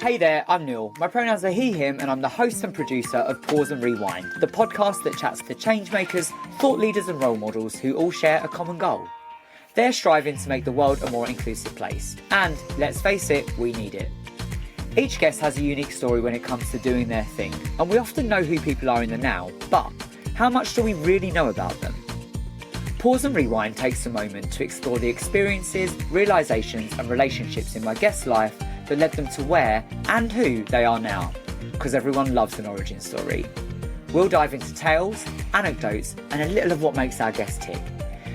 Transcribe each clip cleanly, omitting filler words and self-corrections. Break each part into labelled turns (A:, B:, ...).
A: Hey there, I'm Neil. My pronouns are he, him, and I'm the host and producer of Pause and Rewind, the podcast that chats to changemakers, thought leaders and role models who all share a common goal. They're striving to make the world a more inclusive place. And, let's face it, we need it. Each guest has a unique story when it comes to doing their thing, and we often know who people are in the now, but how much do we really know about them? Pause and Rewind takes a moment to explore the experiences, realisations and relationships in my guest's life that led them to where and who they are now, because everyone loves an origin story. We'll dive into tales, anecdotes and a little of what makes our guest tick.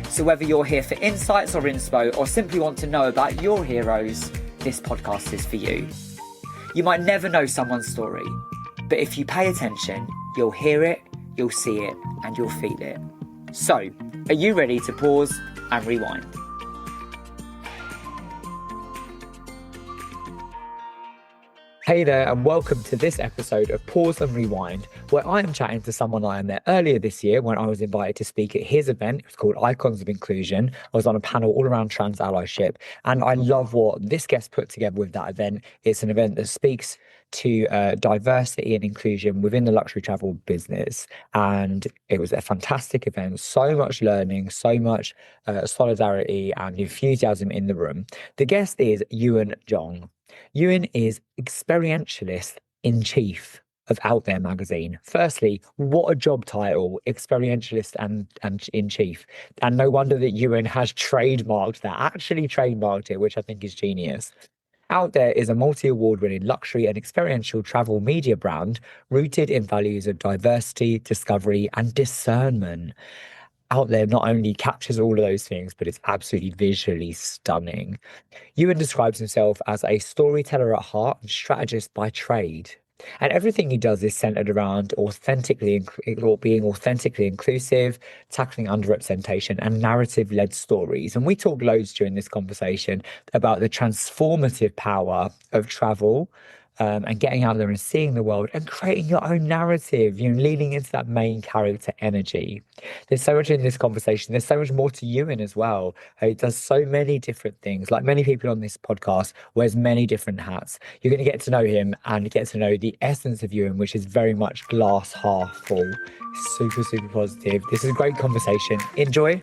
A: So whether you're here for insights or inspo or simply want to know about your heroes, this podcast is for you. You might never know someone's story, but if you pay attention, you'll hear it, you'll see it and you'll feel it. So, are you ready to pause and rewind? Hey there, and welcome to this episode of Pause and Rewind, where I am chatting to someone I met earlier this year when I was invited to speak at his event. It was called Icons of Inclusion. I was on a panel all around trans allyship, and I love what this guest put together with that event. It's an event that speaks to diversity and inclusion within the luxury travel business, and it was a fantastic event. So much learning, so much solidarity and enthusiasm in the room. The guest is Uwern Jong. Uwern is Experientialist in Chief of OutThere magazine. Firstly, what a job title, Experientialist and in Chief. And no wonder that Uwern has trademarked that, actually trademarked it, which I think is genius. OutThere is a multi-award winning luxury and experiential travel media brand rooted in values of diversity, discovery and discernment. OutThere not only captures all of those things, but it's absolutely visually stunning. Uwern describes himself as a storyteller at heart and strategist by trade. And everything he does is centered around being authentically inclusive, tackling underrepresentation and narrative-led stories. And we talk loads during this conversation about the transformative power of travel, and getting out there and seeing the world and creating your own narrative, leaning into that main character energy. There's so much in this conversation. There's so much more to Uwern as well. He does so many different things. Like many people on this podcast, wears many different hats. You're going to get to know him and get to know the essence of Uwern, which is very much glass half full. Super, super positive. This is a great conversation. Enjoy.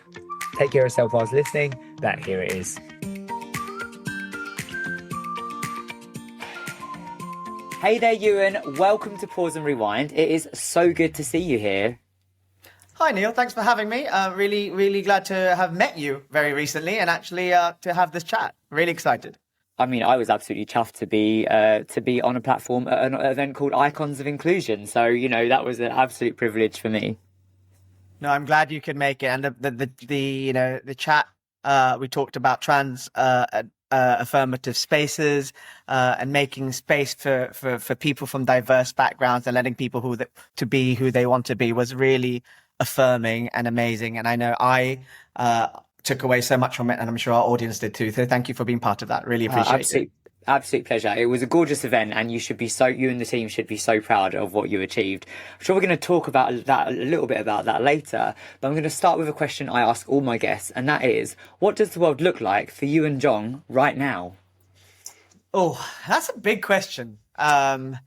A: Take care of yourself whilst listening. Here it is. Hey there, Uwern. Welcome to Pause and Rewind. It is so good to see you here.
B: Hi, Neil. Thanks for having me. Really, really glad to have met you very recently and actually to have this chat. Really excited.
A: I mean, I was absolutely chuffed to be on a platform at an event called Icons of Inclusion. So, that was an absolute privilege for me.
B: No, I'm glad you could make it. And the chat, we talked about trans affirmative spaces and making space for people from diverse backgrounds and letting people to be who they want to be was really affirming and amazing. And I know I took away so much from it, and I'm sure our audience did too. So thank you for being part of that. Really appreciate it.
A: Absolute pleasure. It was a gorgeous event, and you and the team should be so proud of what you achieved. I'm sure we're going to talk about that a little bit about that later, but I'm going to start with a question I ask all my guests, and that is, what does the world look like for Uwern Jong right now?
B: Oh, that's a big question. I'm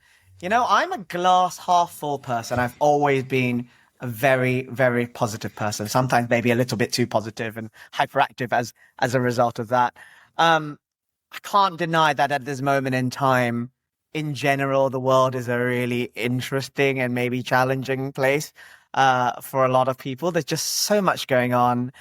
B: a glass half full person. I've always been a very, very positive person, sometimes maybe a little bit too positive and hyperactive as a result of that. I can't deny that at this moment in time, in general, the world is a really interesting and maybe challenging place for a lot of people. There's just so much going on.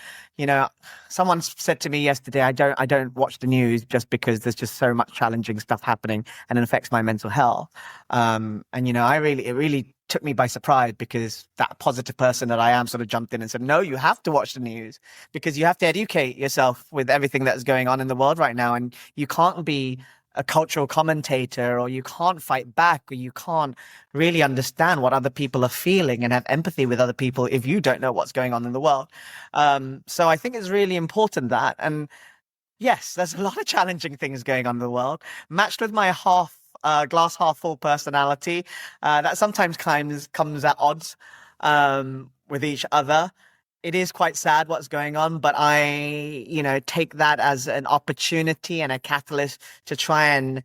B: Someone said to me yesterday, I don't watch the news just because there's just so much challenging stuff happening and it affects my mental health. It really took me by surprise because that positive person that I am sort of jumped in and said, no, you have to watch the news because you have to educate yourself with everything that's going on in the world right now. And you can't be a cultural commentator, or you can't fight back, or you can't really understand what other people are feeling and have empathy with other people if you don't know what's going on in the world. So I think it's really important that, and yes, there's a lot of challenging things going on in the world, matched with my glass half full personality that sometimes comes at odds with each other. It is quite sad what's going on, but I, take that as an opportunity and a catalyst to try and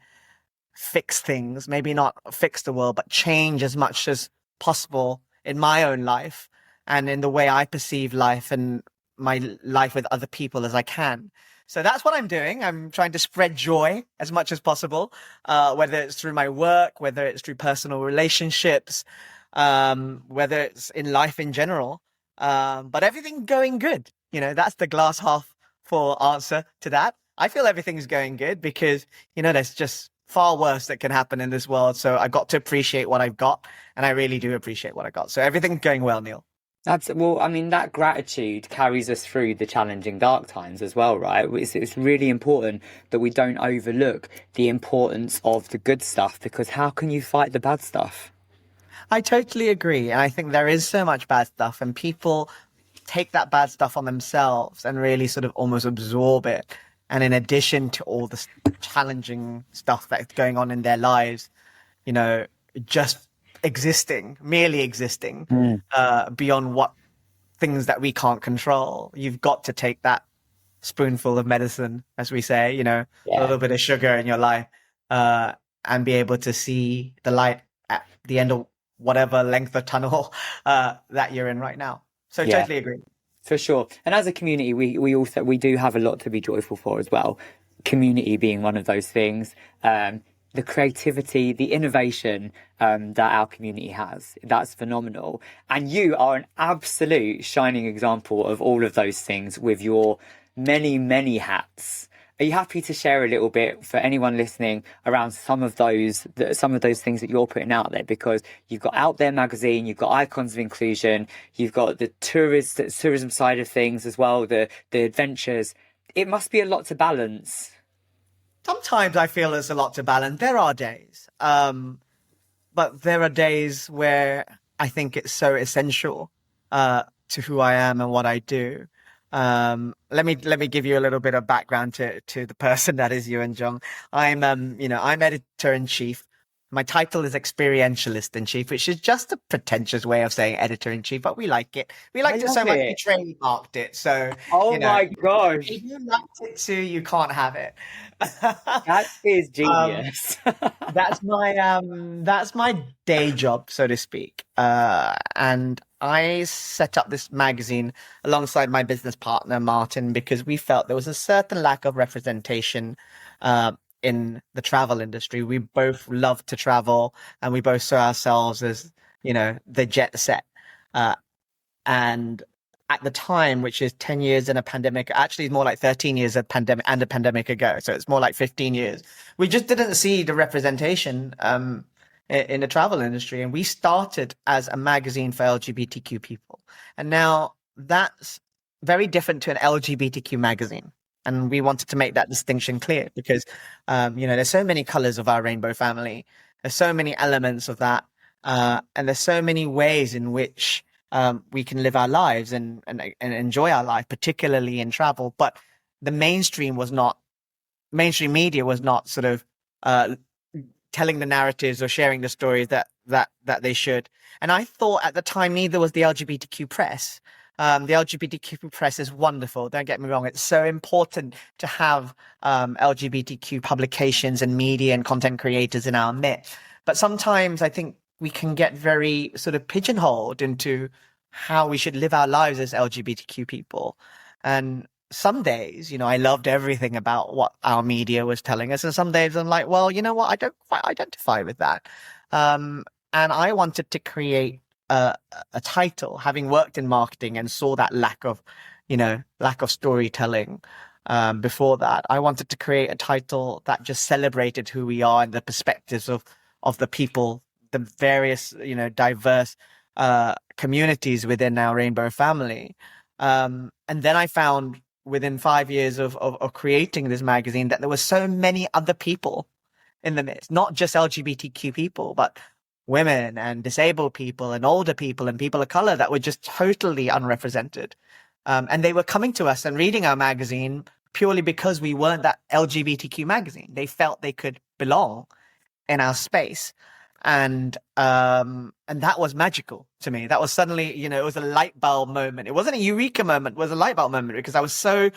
B: fix things, maybe not fix the world, but change as much as possible in my own life and in the way I perceive life and my life with other people as I can. So that's what I'm doing. I'm trying to spread joy as much as possible, whether it's through my work, whether it's through personal relationships, whether it's in life in general. But everything going good. That's the glass half full answer to that. I feel everything's going good because, there's just far worse that can happen in this world. So I got to appreciate what I've got, and I really do appreciate what I got. So everything's going well, Neil.
A: Well, I mean, that gratitude carries us through the challenging dark times as well, right? It's really important that we don't overlook the importance of the good stuff, because how can you fight the bad stuff?
B: I totally agree. And I think there is so much bad stuff, and people take that bad stuff on themselves and really sort of almost absorb it. And in addition to all the challenging stuff that's going on in their lives, just merely existing, beyond what things that we can't control. You've got to take that spoonful of medicine, as we say, a little bit of sugar in your life, and be able to see the light at the end of whatever length of tunnel that you're in right now. So totally agree.
A: For sure. And as a community, we do have a lot to be joyful for as well. Community being one of those things. The creativity, the innovation that our community has. That's phenomenal. And you are an absolute shining example of all of those things with your many, many hats. Are you happy to share a little bit for anyone listening around some of those things that you're putting out there? Because you've got OutThere magazine, you've got Icons of Inclusion, you've got the tourism side of things as well, the adventures. It must be a lot to balance.
B: Sometimes I feel there's a lot to balance. There are days, but there are days where I think it's so essential to who I am and what I do. Let me give you a little bit of background to the person that is Uwern Jong. I'm editor in chief. My title is Experientialist in chief, which is just a pretentious way of saying editor in chief, but we like it. We liked it so much we trademarked it. So,
A: my gosh,
B: if you liked it too, you can't have it.
A: That is genius.
B: That's my day job, so to speak. And I set up this magazine alongside my business partner, Martin, because we felt there was a certain lack of representation in the travel industry. We both love to travel, and we both saw ourselves as, the jet set. And at the time, which is 10 years in a pandemic, actually it's more like 13 years of pandemic and a pandemic ago. So it's more like 15 years. We just didn't see the representation in the travel industry. And we started as a magazine for LGBTQ people. And now that's very different to an LGBTQ magazine. And we wanted to make that distinction clear because, there's so many colors of our rainbow family. There's so many elements of that. And there's so many ways in which we can live our lives and enjoy our life, particularly in travel. But the mainstream media was not sort of telling the narratives or sharing the stories that they should. And I thought at the time neither was the LGBTQ press. The LGBTQ press is wonderful. Don't get me wrong. It's so important to have LGBTQ publications and media and content creators in our midst. But sometimes I think we can get very sort of pigeonholed into how we should live our lives as LGBTQ people. And some days, I loved everything about what our media was telling us. And some days I'm like, well, you know what? I don't quite identify with that. And I wanted to create a title, having worked in marketing and saw that lack of storytelling before that. I wanted to create a title that just celebrated who we are and the perspectives of the people, the various, diverse communities within our rainbow family. And then I found within 5 years of creating this magazine that there were so many other people in the midst, not just LGBTQ people, but women and disabled people and older people and people of color that were just totally unrepresented. And they were coming to us and reading our magazine purely because we weren't that LGBTQ magazine. They felt they could belong in our space. And that was magical to me. That was suddenly, it was a light bulb moment. It wasn't a eureka moment, it was a light bulb moment because I was so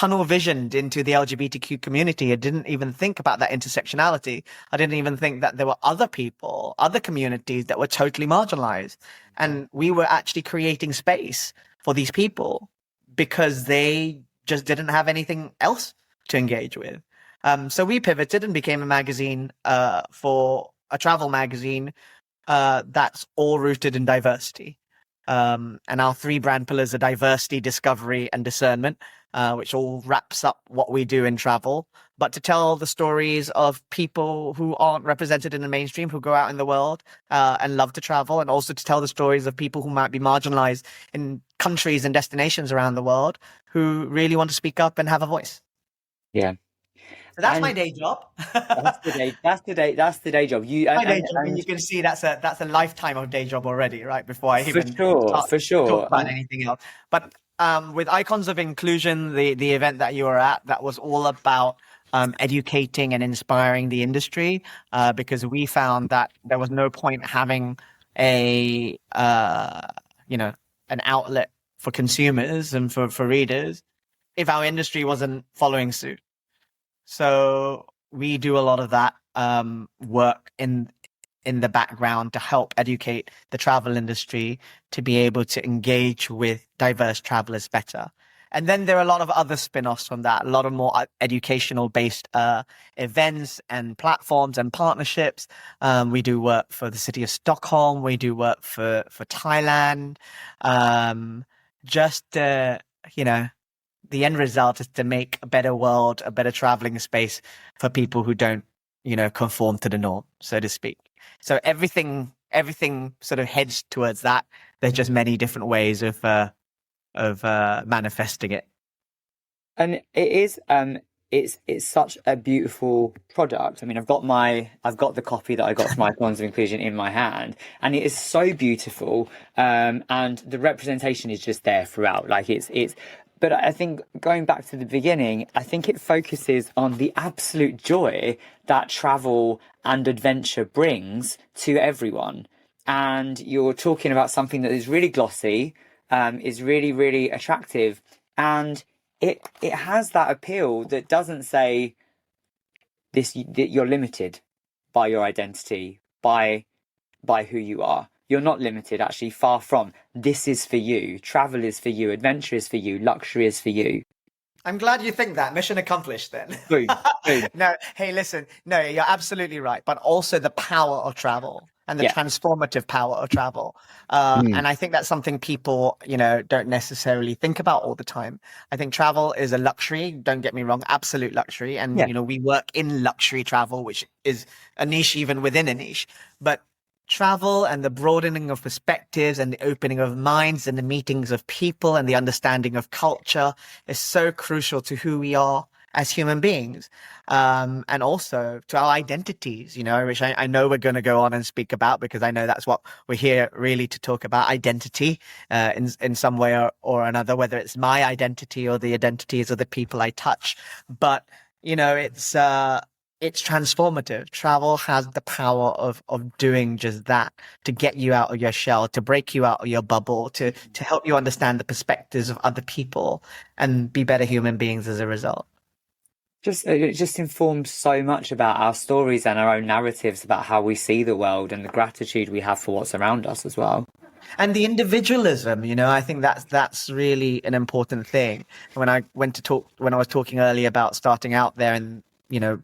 B: tunnel visioned into the LGBTQ community. I didn't even think about that intersectionality. I didn't even think that there were other people, other communities that were totally marginalized. And we were actually creating space for these people because they just didn't have anything else to engage with. So we pivoted and became a magazine, for a travel magazine, that's all rooted in diversity. And our three brand pillars are diversity, discovery, and discernment, which all wraps up what we do in travel. But to tell the stories of people who aren't represented in the mainstream, who go out in the world and love to travel, and also to tell the stories of people who might be marginalized in countries and destinations around the world who really want to speak up and have a voice.
C: Yeah.
B: So that's my day job.
C: That's the day job.
B: My day job, and you can see that's a lifetime of day job already, right? Before I even
C: for sure
B: talk about anything else. But with Icons of Inclusion, the event that you were at, that was all about educating and inspiring the industry, because we found that there was no point having a an outlet for consumers and for readers if our industry wasn't following suit. So we do a lot of that work in the background to help educate the travel industry to be able to engage with diverse travelers better. And then there are a lot of other spin-offs from that, a lot of more educational based events and platforms and partnerships. We do work for the city of Stockholm. We do work for Thailand. The end result is to make a better world, a better traveling space for people who don't, conform to the norm, so to speak. So everything sort of heads towards that. There's just many different ways of manifesting it.
C: And it is it's such a beautiful product. I mean, I've got the copy that I got from Icons of Inclusion in my hand, and it is so beautiful. And the representation is just there throughout. Like it's. But I think going back to the beginning, I think it focuses on the absolute joy that travel and adventure brings to everyone. And you're talking about something that is really glossy, is really, really attractive. And it has that appeal that doesn't say that you're limited by your identity, by who you are. You're not limited, actually, far from. This is for you. Travel is for you. Adventure is for you. Luxury is for you.
B: I'm glad you think that. Mission accomplished then.
C: Boom.
B: No, hey, listen. No, you're absolutely right. But also the power of travel and the transformative power of travel. And I think that's something people, don't necessarily think about all the time. I think travel is a luxury. Don't get me wrong, absolute luxury. And, we work in luxury travel, which is a niche even within a niche. But travel and the broadening of perspectives and the opening of minds and the meetings of people and the understanding of culture is so crucial to who we are as human beings, and also to our identities, which I know we're going to go on and speak about, because I know that's what we're here really to talk about, identity in some way or another, whether it's my identity or the identities of the people I touch. But, it's transformative. Travel has the power of doing just that, to get you out of your shell, to break you out of your bubble, to help you understand the perspectives of other people and be better human beings as a result.
C: It just informs so much about our stories and our own narratives about how we see the world and the gratitude we have for what's around us as well.
B: And the individualism, I think that's really an important thing. When I was talking earlier about starting out there and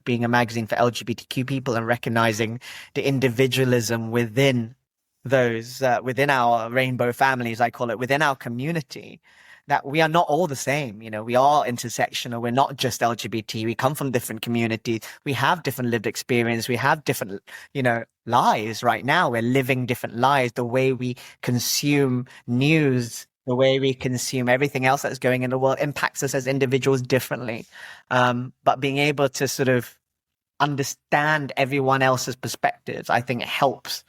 B: being a magazine for LGBTQ people and recognizing the individualism within those, within our rainbow families, I call it, within our community, that we are not all the same. We are intersectional. We're not just LGBT. We come from different communities. We have different lived experience. We have different, lives right now. We're living different lives. The way we consume news, the way we consume everything else that's going in the world impacts us as individuals differently. But being able to sort of understand everyone else's perspectives, I think it helps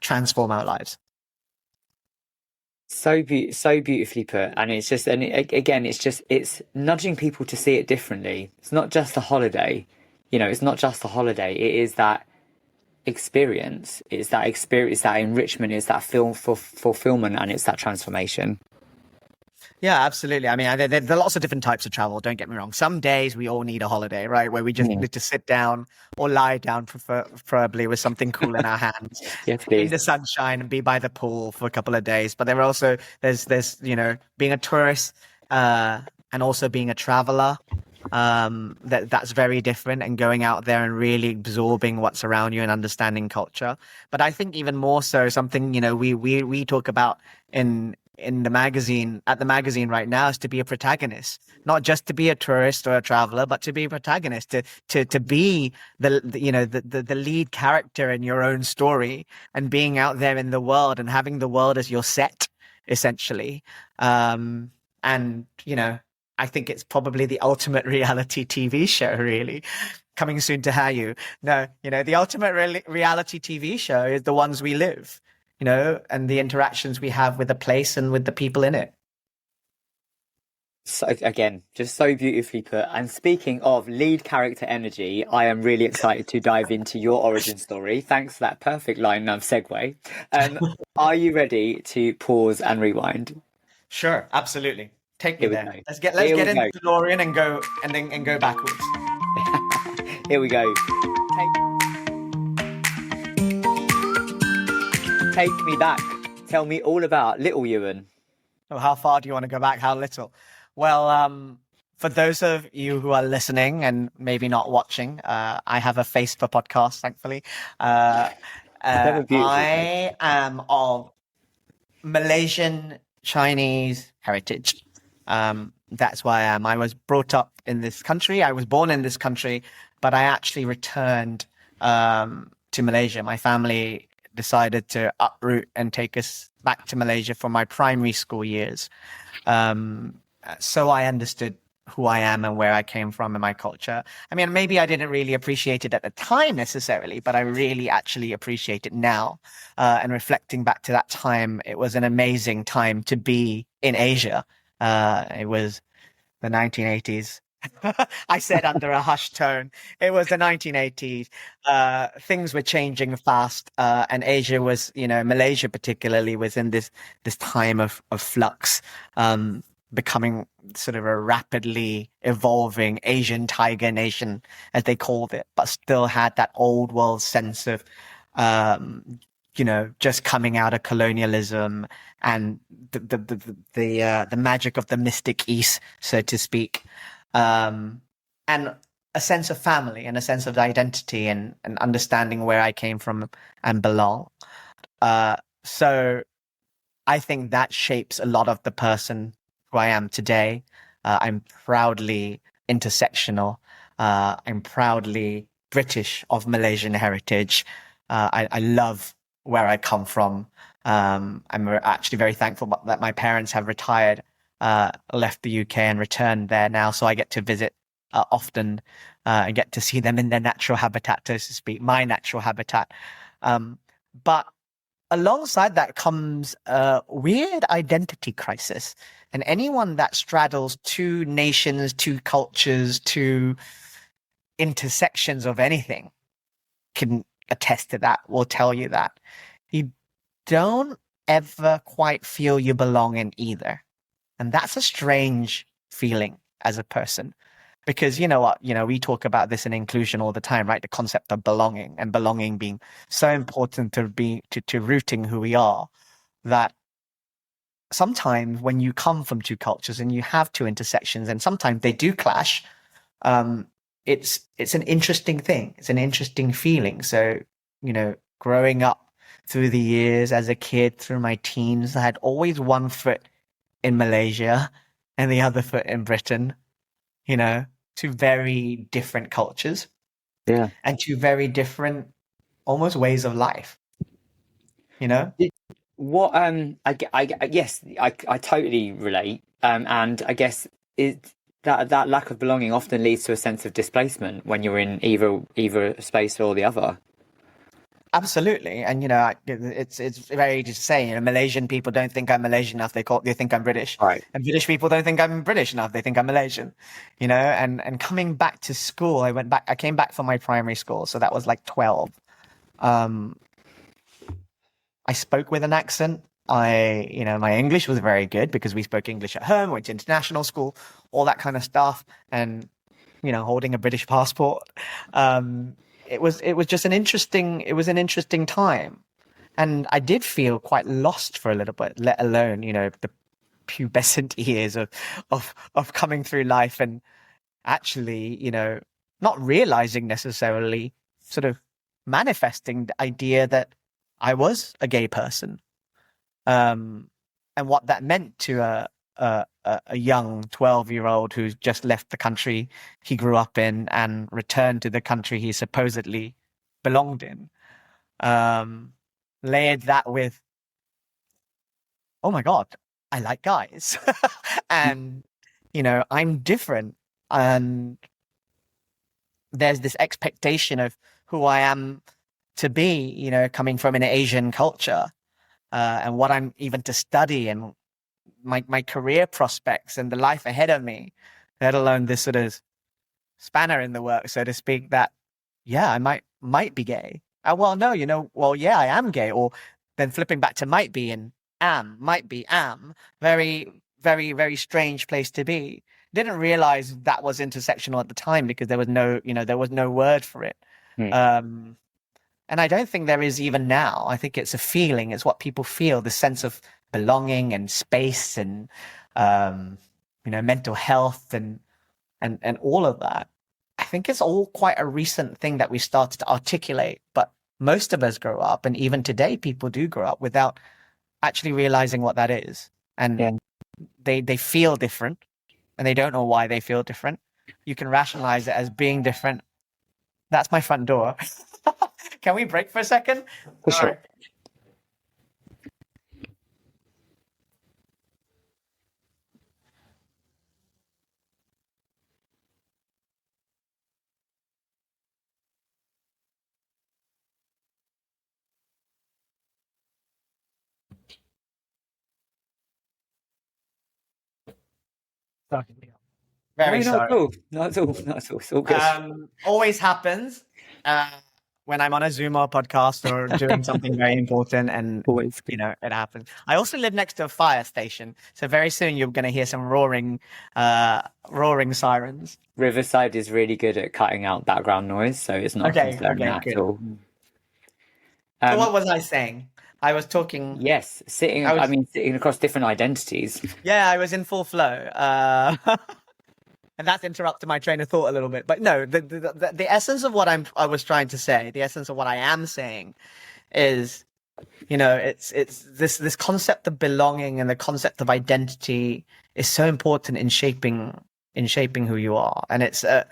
B: transform our lives.
C: So beautifully put. And it's just, it's nudging people to see it differently. It's not just a holiday. It's not just a holiday. It is that experience. It's that enrichment. It's that fulfillment, and it's that transformation.
B: Yeah, absolutely. I mean, there are lots of different types of travel. Don't get me wrong. Some days we all need a holiday, right? Where we just need to sit down or lie down, preferably with something cool in our hands,
C: Yes,
B: in
C: please.
B: the sunshine and be by the pool for a couple of days. But there are also there's being a tourist and also being a traveler. That's very different, and going out there and really absorbing what's around you and understanding culture. But I think even more so, something we talk about in the magazine at the magazine right now is to be a protagonist, not just to be a tourist or a traveler, but to be a protagonist, to be the lead character in your own story, and being out there in the world and having the world as your set, essentially. And I think it's probably the ultimate reality TV show, really. Coming soon to Hayu. No, the ultimate reality TV show is the ones we live, and the interactions we have with the place and with the people in it.
C: So again, just so beautifully put. And speaking of lead character energy, I am really excited to dive into your origin story. Thanks for that perfect line of segue. Are you ready to pause and rewind?
B: Sure, absolutely. Take me
C: Here we
B: there.
C: go.
B: Let's get
C: Here we
B: in
C: go.
B: the DeLorean and go backwards.
C: Here we go. Take me back. Tell me all about little Uwern.
B: Oh, how far do you want to go back? How little? Well, for those of you who are listening and maybe not watching, I have a face for podcast, thankfully.
C: Have a beautiful face.
B: I am of Malaysian Chinese heritage. That's why I am. I was brought up in this country. I was born in this country, but I actually returned to Malaysia. My family decided to uproot and take us back to Malaysia for my primary school years. So I understood who I am and where I came from and my culture. I mean, maybe I didn't really appreciate it at the time necessarily, but I really actually appreciate it now. And reflecting back to that time, it was an amazing time to be in Asia. It was the 1980s. I said under a hushed tone. It was the 1980s. Things were changing fast, and Asia was, Malaysia particularly was in this time of flux, becoming sort of a rapidly evolving Asian tiger nation, as they called it, but still had that old world sense of, just coming out of colonialism and the magic of the mystic East, so to speak. And a sense of family and a sense of identity and understanding where I came from and belong. So I think that shapes a lot of the person who I am today. I'm proudly intersectional. I'm proudly British of Malaysian heritage. I love where I come from. I'm actually very thankful that my parents have retired, left the UK and returned there now, so I get to visit often and get to see them in their natural habitat, so to speak, my natural habitat. But alongside that comes a weird identity crisis. And anyone that straddles two nations, two cultures, two intersections of anything can attest to that, will tell you that. You don't ever quite feel you belong in either. And that's a strange feeling as a person. Because you know what, we talk about this in inclusion all the time, right? The concept of belonging, and belonging being so important to rooting who we are, that sometimes when you come from two cultures and you have two intersections, and sometimes they do clash, it's an interesting thing. It's an interesting feeling. So, growing up through the years as a kid, through my teens, I had always one foot in Malaysia and the other foot in Britain, two very different cultures.
C: Yeah.
B: And two very different almost ways of life,
C: What yes, I totally relate. And I guess that lack of belonging often leads to a sense of displacement when you're in either space or the other.
B: Absolutely. And, it's very easy to say, Malaysian people don't think I'm Malaysian enough. They think I'm British.
C: Right.
B: And British people don't think I'm British enough. They think I'm Malaysian, and coming back to school, I came back from my primary school. So that was like 12. I spoke with an accent. my English was very good because we spoke English at home, went to international school, all that kind of stuff. And, holding a British passport, it was just an interesting time. And I did feel quite lost for a little bit, let alone, the pubescent years of coming through life and actually, not realizing necessarily, sort of manifesting the idea that I was a gay person, and what that meant to a young 12-year-old who's just left the country he grew up in and returned to the country he supposedly belonged in. Layered that with, oh my God, I like guys. And, I'm different. And there's this expectation of who I am to be, coming from an Asian culture, and what I'm even to study and my career prospects and the life ahead of me, let alone this sort of spanner in the works, so to speak, that, yeah, I might be gay. Well, no, yeah, I am gay. Or then flipping back to might be and might be, am. Very, very, very strange place to be. Didn't realize that was intersectional at the time because there was no word for it. And I don't think there is even now. I think it's a feeling. It's what people feel, the sense of belonging and space and, mental health and all of that. I think it's all quite a recent thing that we started to articulate, but most of us grow up, and even today people do grow up without actually realizing what that is. And they feel different and they don't know why they feel different. You can rationalize it as being different. That's my front door. Can we break for a second?
C: For sure.
B: Very
C: No,
B: sorry.
C: Not at all. It's all good.
B: Always happens when I'm on a Zoom or podcast or doing something very important, and
C: Always.
B: it happens. I also live next to a fire station, so very soon you're going to hear some roaring sirens.
C: Riverside is really good at cutting out background noise, so it's not
B: Okay,
C: concerning at
B: good.
C: all.
B: So what was I saying? I was talking.
C: Yes, sitting across different identities.
B: Yeah, I was in full flow. And that's interrupted my train of thought a little bit. But no, the essence of what I was trying to say, the essence of what I am saying is, it's this concept of belonging and the concept of identity is so important in shaping who you are. And it's a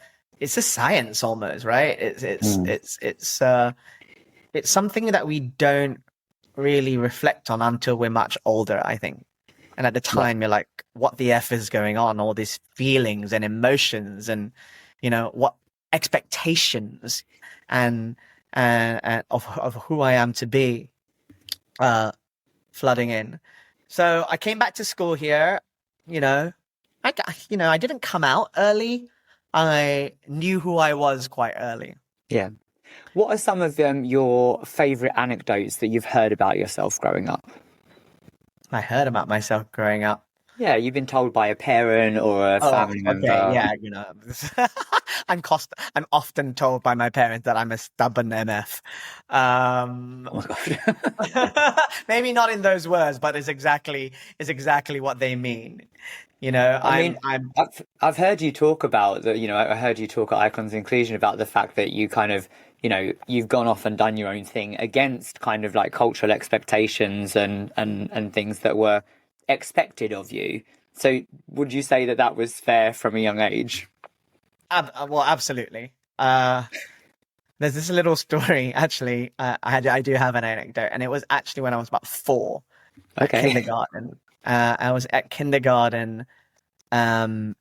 B: science almost, right? It's something that we don't really reflect on until we're much older, I think. And at the time, you're like, what the F is going on? All these feelings and emotions and, what expectations and of who I am to be flooding in. So I came back to school here, I didn't come out early. I knew who I was quite early.
C: Yeah. What are some of your favorite anecdotes that you've heard about yourself growing up?
B: I heard about myself growing up.
C: Yeah, you've been told by a parent or a family member.
B: Yeah, I'm often told by my parents that I'm a stubborn MF.
C: Oh my God.
B: Maybe not in those words, but it's exactly what they mean.
C: I've heard you talk about that. I heard you talk at Icons Inclusion about the fact that you kind of, you've gone off and done your own thing against kind of like cultural expectations and things that were expected of you. So would you say that was fair from a young age?
B: Well, absolutely. There's this little story, actually. I do have an anecdote, and it was actually when I was about 4.
C: Okay.
B: At kindergarten. I was at kindergarten, and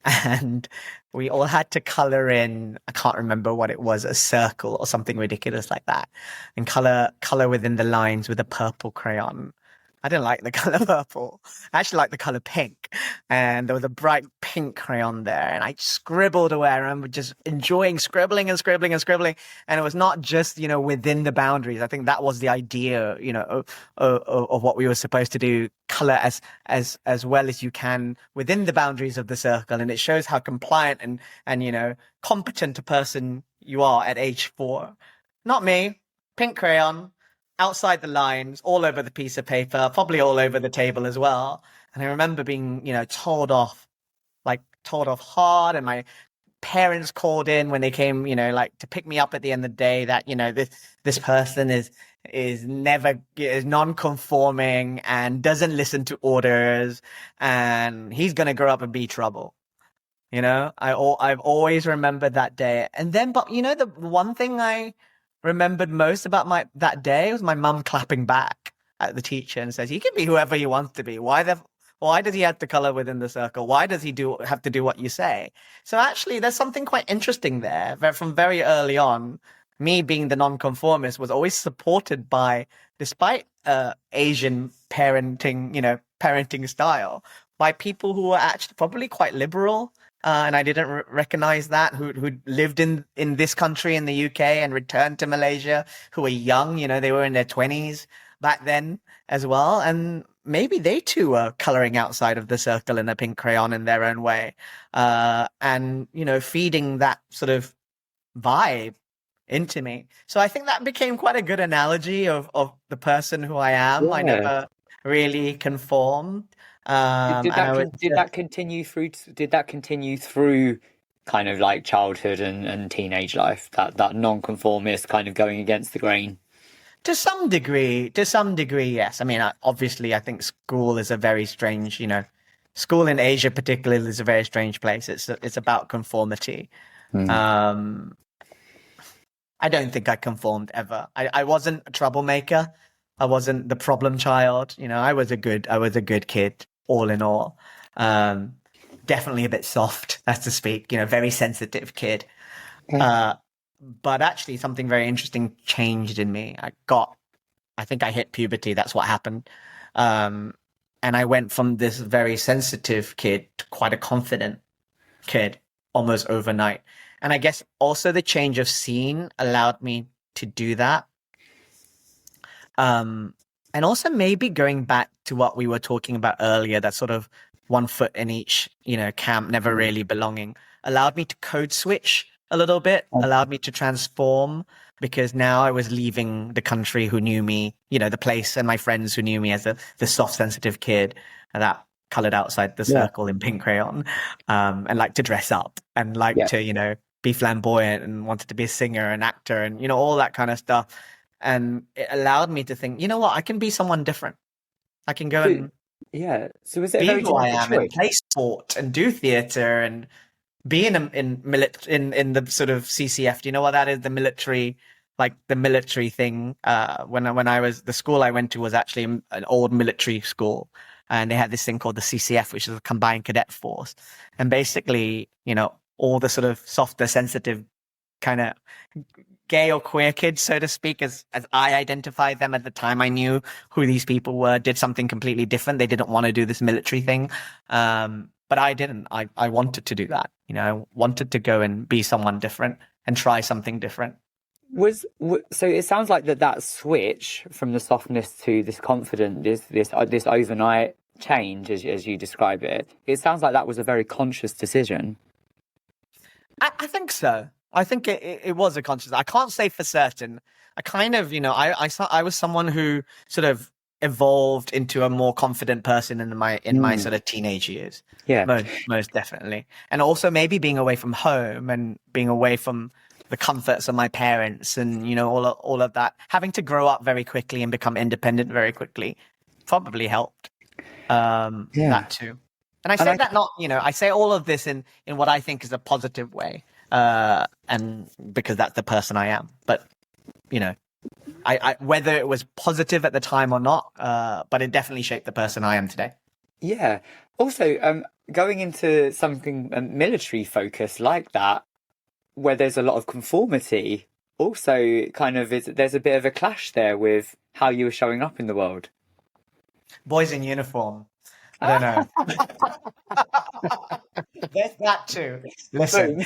B: we all had to color in, I can't remember what it was, a circle or something ridiculous like that, and color within the lines with a purple crayon. I didn't like the color purple. I actually liked the color pink. And there was a bright pink crayon there. And I scribbled away. I remember just enjoying scribbling and scribbling and scribbling. And it was not just, within the boundaries. I think that was the idea, of what we were supposed to do, color as well as you can within the boundaries of the circle. And it shows how compliant and competent a person you are at age 4. Not me. Pink crayon, outside the lines, all over the piece of paper, probably all over the table as well. And I remember being, told off hard. And my parents called in when they came, to pick me up at the end of the day that, this person is non-conforming and doesn't listen to orders, and he's going to grow up and be trouble. I've always remembered that day. And then, but the one thing I remembered most about that day was my mum clapping back at the teacher and says, "He can be whoever he wants to be. Why does he have to color within the circle? Why does he have to do what you say?" So actually, there's something quite interesting there. From very early on, me being the nonconformist was always supported by, despite Asian parenting style, by people who were actually probably quite liberal. And I didn't recognize that, who lived in this country, in the UK, and returned to Malaysia, who were young, they were in their 20s back then as well. And maybe they too were coloring outside of the circle in a pink crayon in their own way. And, feeding that sort of vibe into me. So I think that became quite a good analogy of the person who I am.
C: Yeah.
B: I never really conformed.
C: Did that continue through kind of like childhood and teenage life, that non-conformist kind of going against the grain?
B: To some degree, yes. I mean, obviously, I think school is a very strange, school in Asia particularly is a very strange place. It's about conformity. I don't think I conformed ever. I wasn't a troublemaker. I wasn't the problem child. I was a good kid, all in all. Definitely a bit soft, as to speak, very sensitive kid. But actually something very interesting changed in me. I think I hit puberty. That's what happened. And I went from this very sensitive kid to quite a confident kid almost overnight. And I guess also the change of scene allowed me to do that. And also maybe going back to what we were talking about earlier, that sort of one foot in each, camp, never really belonging, allowed me to code switch a little bit, allowed me to transform, because now I was leaving the country who knew me, the place, and my friends who knew me as the soft, sensitive kid that colored outside the circle in pink crayon, and liked to dress up and to, be flamboyant and wanted to be a singer and actor and, all that kind of stuff. And it allowed me to think, you know what, I can be someone different. I can go and
C: So was it
B: be
C: a very
B: who I am
C: choice?
B: and play sport and do theatre and be in the sort of CCF. Do you know what that is? The military, the military thing. When I was, the school I went to was actually an old military school, and they had this thing called the CCF, which is a combined cadet force. And basically, all the sort of softer, sensitive, kind of gay or queer kids, so to speak, as I identified them at the time, I knew who these people were, did something completely different. They didn't want to do this military thing. But I didn't. I wanted to do that. I wanted to go and be someone different and try something different.
C: So it sounds like that switch from the softness to this confident, this overnight change, as you describe it. It sounds like that was a very conscious decision.
B: I think so. I think it was a conscious. I can't say for certain. I kind of, I was someone who sort of evolved into a more confident person in my sort of teenage years.
C: Yeah,
B: most definitely. And also maybe being away from home and being away from the comforts of my parents and, all of that, having to grow up very quickly and become independent very quickly probably helped. That too. And I say that not, I say all of this in what I think is a positive way. And because that's the person I am, but I whether it was positive at the time or not, but it definitely shaped the person I am today.
C: Yeah. Also, going into something military focused like that, where there's a lot of conformity, also kind of there's a bit of a clash there with how you were showing up in the world.
B: boys in uniform. I don't know. There's that too. Listen.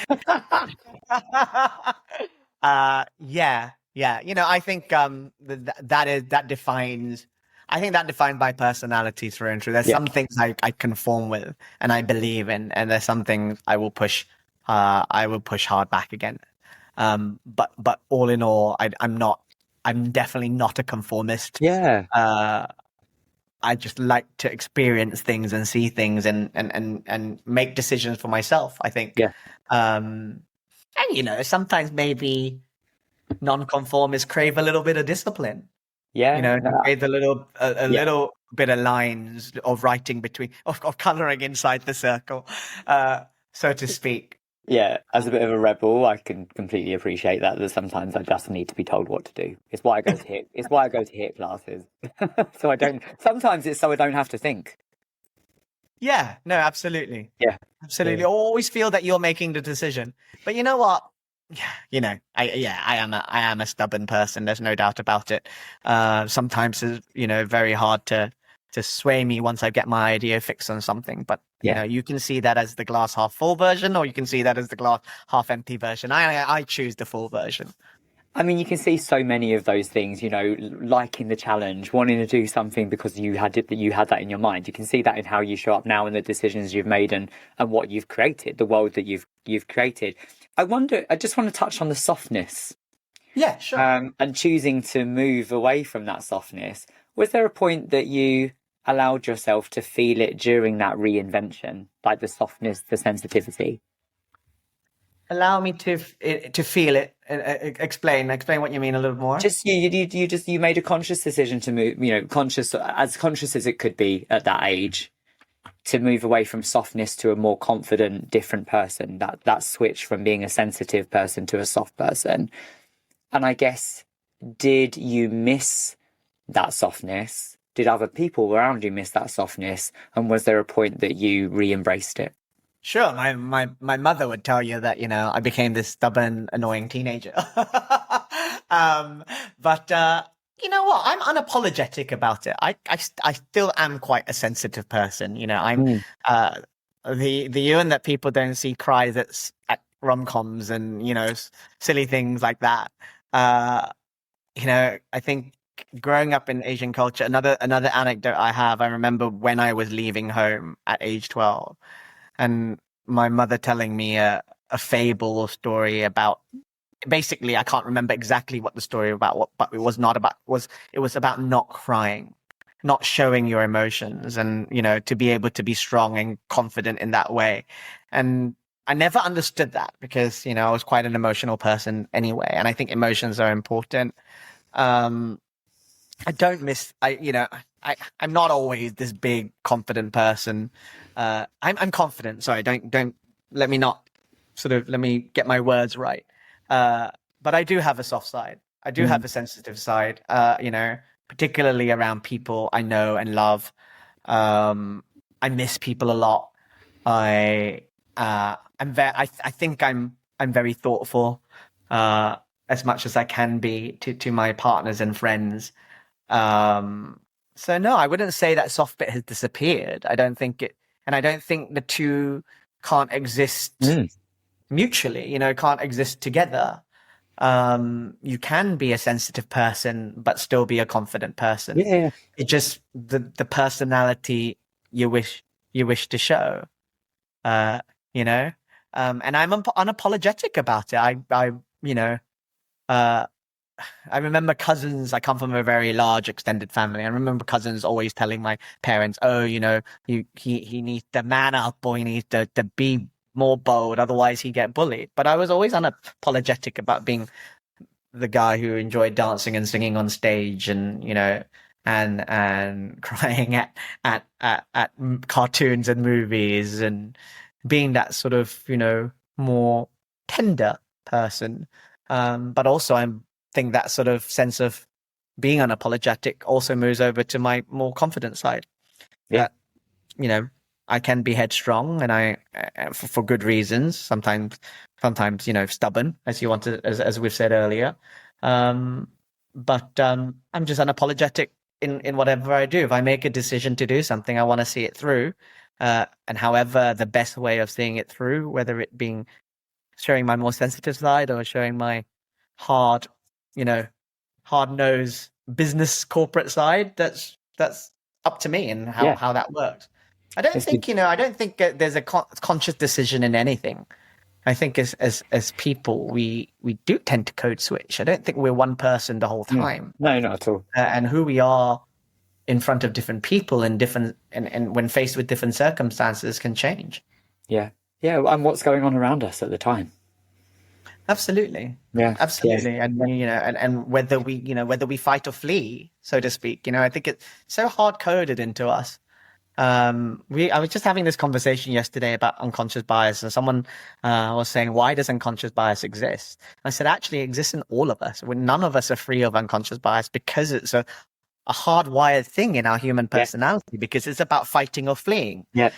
B: Yeah. I think that defines. I think that defines my personality through and through. There's
C: Yeah.
B: some things I conform with and I believe in, and there's some things I will push. I will push hard back again. But all in all, I'm not. I'm definitely not a conformist.
C: Yeah.
B: I just like to experience things and see things and make decisions for myself, I think.
C: Yeah.
B: And sometimes maybe non-conformists crave a little bit of discipline.
C: Yeah.
B: Crave a little bit of lines of writing of coloring inside the circle, so to speak.
C: Yeah, as a bit of a rebel, I can completely appreciate that. That sometimes I just need to be told what to do. It's why I go to HIT. It's why I go to HIT classes. So I don't. Sometimes it's so I don't have to think.
B: Yeah. No. Absolutely.
C: Yeah.
B: Absolutely.
C: Yeah.
B: Always feel that you're making the decision. But you know what? I am a stubborn person. There's no doubt about it. Sometimes it's very hard to sway me once I get my idea fixed on something. But you can see that as the glass half full version, or you can see that as the glass half empty version. I choose the full version.
C: I mean, you can see so many of those things, liking the challenge, wanting to do something because you had that in your mind. You can see that in how you show up now and the decisions you've made and what you've created, the world that you've created. I just want to touch on the softness.
B: Yeah, sure.
C: And choosing to move away from that softness. Was there a point that you allowed yourself to feel it during that reinvention, like the softness, the sensitivity?
B: Allow me to feel it. Explain what you mean a little more.
C: Just you made a conscious decision to move, conscious as it could be at that age, to move away from softness to a more confident, different person. That switch from being a sensitive person to a soft person. And I guess, did you miss that softness? Did other people around you miss that softness? And was there a point that you re-embraced it?
B: Sure. My mother would tell you that, I became this stubborn, annoying teenager. But you know what? I'm unapologetic about it. I still am quite a sensitive person. I'm the Uwern that people don't see cries at rom-coms and, silly things like that. I think growing up in Asian culture, another anecdote I remember when I was leaving home at age 12 and my mother telling me a fable story about, basically, I can't remember exactly what the story about, but it was about not crying, not showing your emotions and, to be able to be strong and confident in that way. And I never understood that because, I was quite an emotional person anyway. And I think emotions are important. I don't miss, I'm not always this big confident person. I'm confident. Sorry, don't let me get my words right. But I do have a soft side. I do have a sensitive side, particularly around people I know and love. I miss people a lot. I think I'm very thoughtful, as much as I can be to my partners and friends. So no, I wouldn't say that soft bit has disappeared. I don't think it, and I don't think the two can't exist mutually, can't exist together. You can be a sensitive person, but still be a confident person.
C: Yeah.
B: It just, the personality you wish to show, and I'm unapologetic about it. I remember cousins. I come from a very large extended family. I remember cousins always telling my parents, "Oh, he needs to man up, or he needs to be more bold, otherwise he get bullied." But I was always unapologetic about being the guy who enjoyed dancing and singing on stage, and and crying at cartoons and movies, and being that sort of more tender person. But also I'm think that sort of sense of being unapologetic also moves over to my more confident side.
C: Yeah.
B: I can be headstrong, and I, for good reasons, sometimes, stubborn, as we've said earlier. But I'm just unapologetic in whatever I do. If I make a decision to do something, I want to see it through. And however, the best way of seeing it through, whether it being showing my more sensitive side or showing my hard, hard-nosed business corporate side, that's up to me and how that works. I don't think there's a conscious decision in anything. I think as people, we do tend to code switch. I don't think we're one person the whole time.
C: No, not at all.
B: And who we are in front of different people and when faced with different circumstances can change.
C: Yeah. And what's going on around us at the time?
B: Absolutely.
C: Yeah.
B: Absolutely. And and whether we fight or flee, so to speak, I think it's so hard coded into us. I was just having this conversation yesterday about unconscious bias, and someone was saying, why does unconscious bias exist? I said, actually, it exists in all of us. None of us are free of unconscious bias because it's a hardwired thing in our human personality, because it's about fighting or fleeing.
C: Yeah.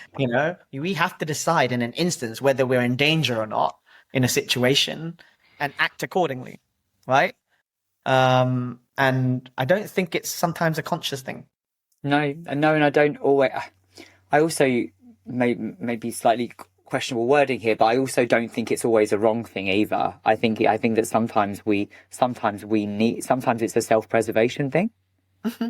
B: We have to decide in an instance whether we're in danger or not in a situation and act accordingly, right? And I don't think it's sometimes a conscious thing.
C: No, and I don't always. I also maybe slightly questionable wording here, but I also don't think it's always a wrong thing either. I think that sometimes it's a self-preservation thing.
B: Mm-hmm.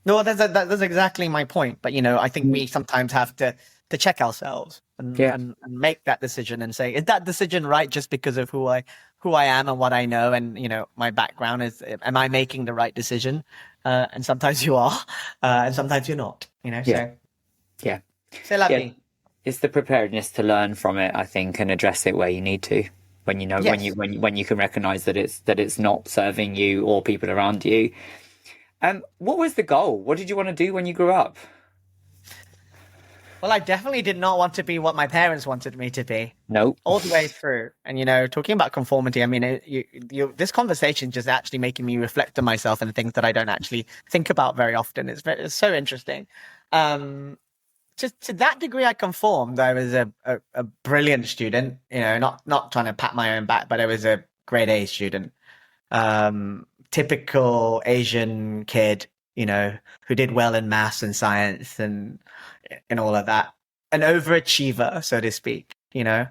B: No, that's exactly my point. But I think we sometimes have to check ourselves and make that decision and say, is that decision right just because of who I am and what I know and my background is? Am I making the right decision? And sometimes you are, and sometimes you're not. So c'est la vie.
C: It's the preparedness to learn from it, I think, and address it where you need to. When when you can recognize that it's not serving you or people around you. What was the goal? What did you want to do when you grew up?
B: Well, I definitely did not want to be what my parents wanted me to be.
C: No.
B: All the way through. And, talking about conformity, I mean, this conversation just actually making me reflect on myself and things that I don't actually think about very often. It's so interesting. To that degree, I conformed. I was a brilliant student, not trying to pat my own back, but I was a grade A student. Typical Asian kid, who did well in maths and science and all of that. An overachiever, so to speak, and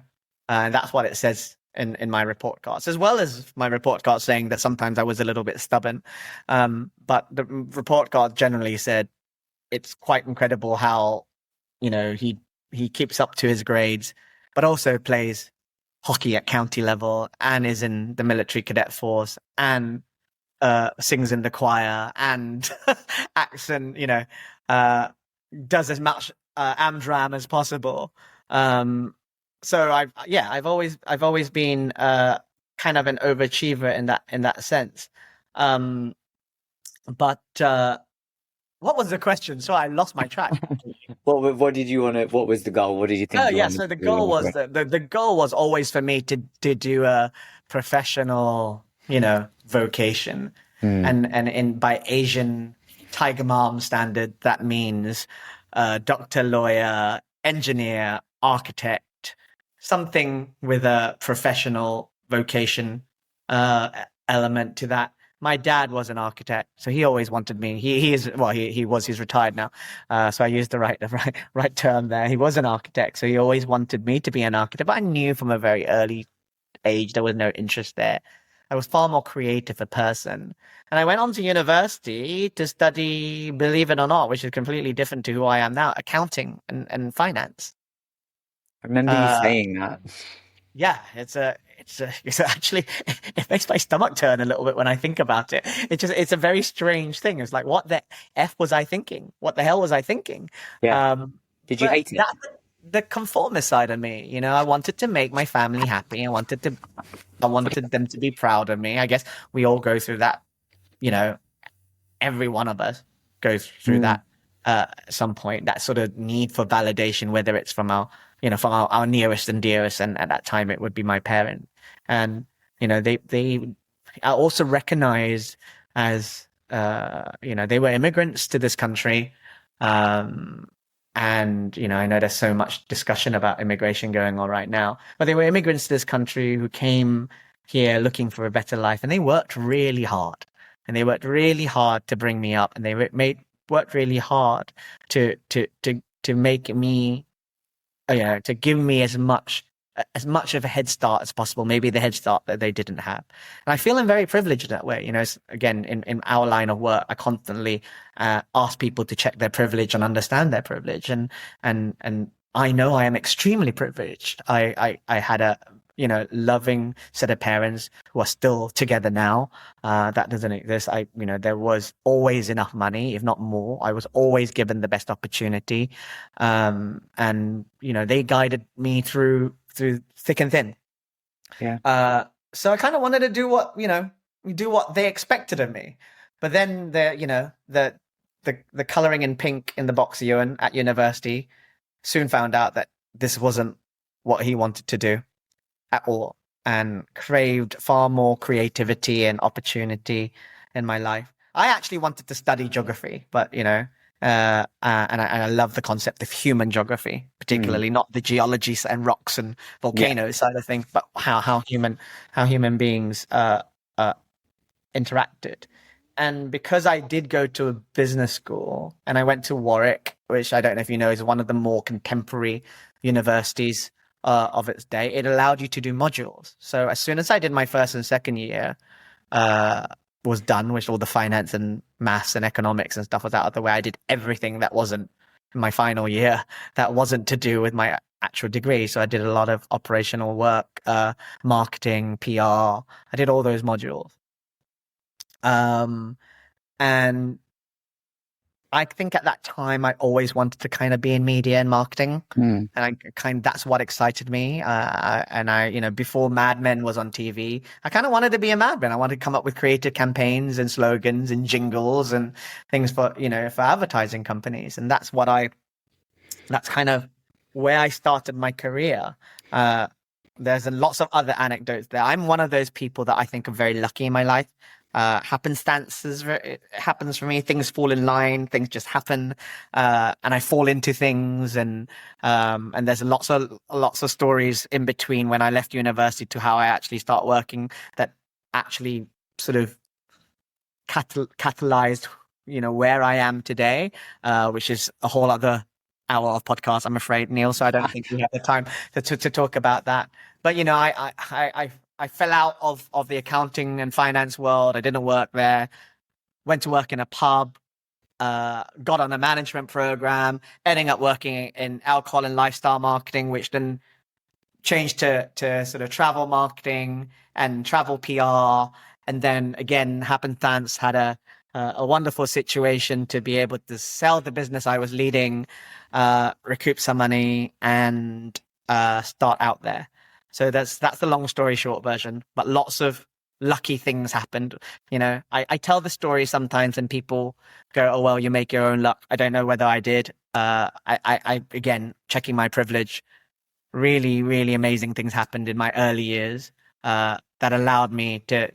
B: that's what it says in my report cards, as well as my report card saying that sometimes I was a little bit stubborn. But the report card generally said it's quite incredible how, he keeps up to his grades, but also plays hockey at county level and is in the military cadet force and sings in the choir and acts and does as much Amdram as possible. So I've always been kind of an overachiever in that sense. But what was the question? So I lost my track.
C: What did you want to? What was the goal? What did you think?
B: So the goal was the goal was always for me to do a professional, vocation, and by Asian tiger mom standard, that means doctor, lawyer, engineer, architect, something with a professional vocation element to that. My dad was an architect, so he always wanted me. He's retired now, so I used the right term there. He was an architect, so he always wanted me to be an architect. But I knew from a very early age there was no interest there. I was far more creative a person. And I went on to university to study, believe it or not, which is completely different to who I am now, accounting and finance.
C: I remember you saying that.
B: Yeah, it's actually, it makes my stomach turn a little bit when I think about it. It's a very strange thing. It's like, what the F was I thinking? What the hell was I thinking?
C: Yeah. Did you hate it?
B: The conformist side of me, I wanted to make my family happy. I wanted them to be proud of me. I guess we all go through that, every one of us goes through that at some point, that sort of need for validation, whether it's from our nearest and dearest. And at that time it would be my parent. And, they are also recognized as, they were immigrants to this country. And, I know there's so much discussion about immigration going on right now, but they were immigrants to this country who came here looking for a better life, and they worked really hard. and they worked really hard to bring me up, and they worked really hard to make me, to give me as much of a head start as possible, maybe the head start that they didn't have. And I feel I'm very privileged in that way. Again, in our line of work, I constantly ask people to check their privilege and understand their privilege. And I know I am extremely privileged. I had a loving set of parents who are still together now. That doesn't exist. There was always enough money, if not more. I was always given the best opportunity. And they guided me through thick and thin.
C: Yeah.
B: So I kind of wanted to do what they expected of me. But then the coloring in pink in the box Uwern at university soon found out that this wasn't what he wanted to do at all, and craved far more creativity and opportunity in my life. I actually wanted to study geography, but and I love the concept of human geography, particularly not the geology and rocks and volcanoes side of things, but how human beings interacted. And because I did go to a business school, and I went to Warwick, which I don't know if you know is one of the more contemporary universities of its day, it allowed you to do modules. So as soon as I did my first and second year, was done, which all the finance and maths and economics and stuff was out of the way, I did everything that wasn't in my final year, that wasn't to do with my actual degree. So I did a lot of operational work, marketing, PR. I did all those modules. And I think at that time I always wanted to kind of be in media and marketing, and that's what excited me. And I, before Mad Men was on TV, I kind of wanted to be a Mad Men. I wanted to come up with creative campaigns and slogans and jingles and things for advertising companies, and that's kind of where I started my career. There's lots of other anecdotes there. I'm one of those people that I think are very lucky in my life. Happenstances, it happens for me. Things fall in line, things just happen, and I fall into things, and there's lots of stories in between when I left university to how I actually start working that actually sort of catalyzed where I am today, which is a whole other hour of podcast, I'm afraid, Neil. So I don't think we have the time to talk about that. But I fell out of the accounting and finance world. I didn't work there. Went to work in a pub, got on a management program, ending up working in alcohol and lifestyle marketing, which then changed to sort of travel marketing and travel PR. And then again, happenstance had a wonderful situation to be able to sell the business I was leading, recoup some money, and start OutThere. So that's the long story short version, but lots of lucky things happened. I tell the story sometimes and people go, oh, well, you make your own luck. I don't know whether I did. I again, checking my privilege, really, really amazing things happened in my early years that allowed me to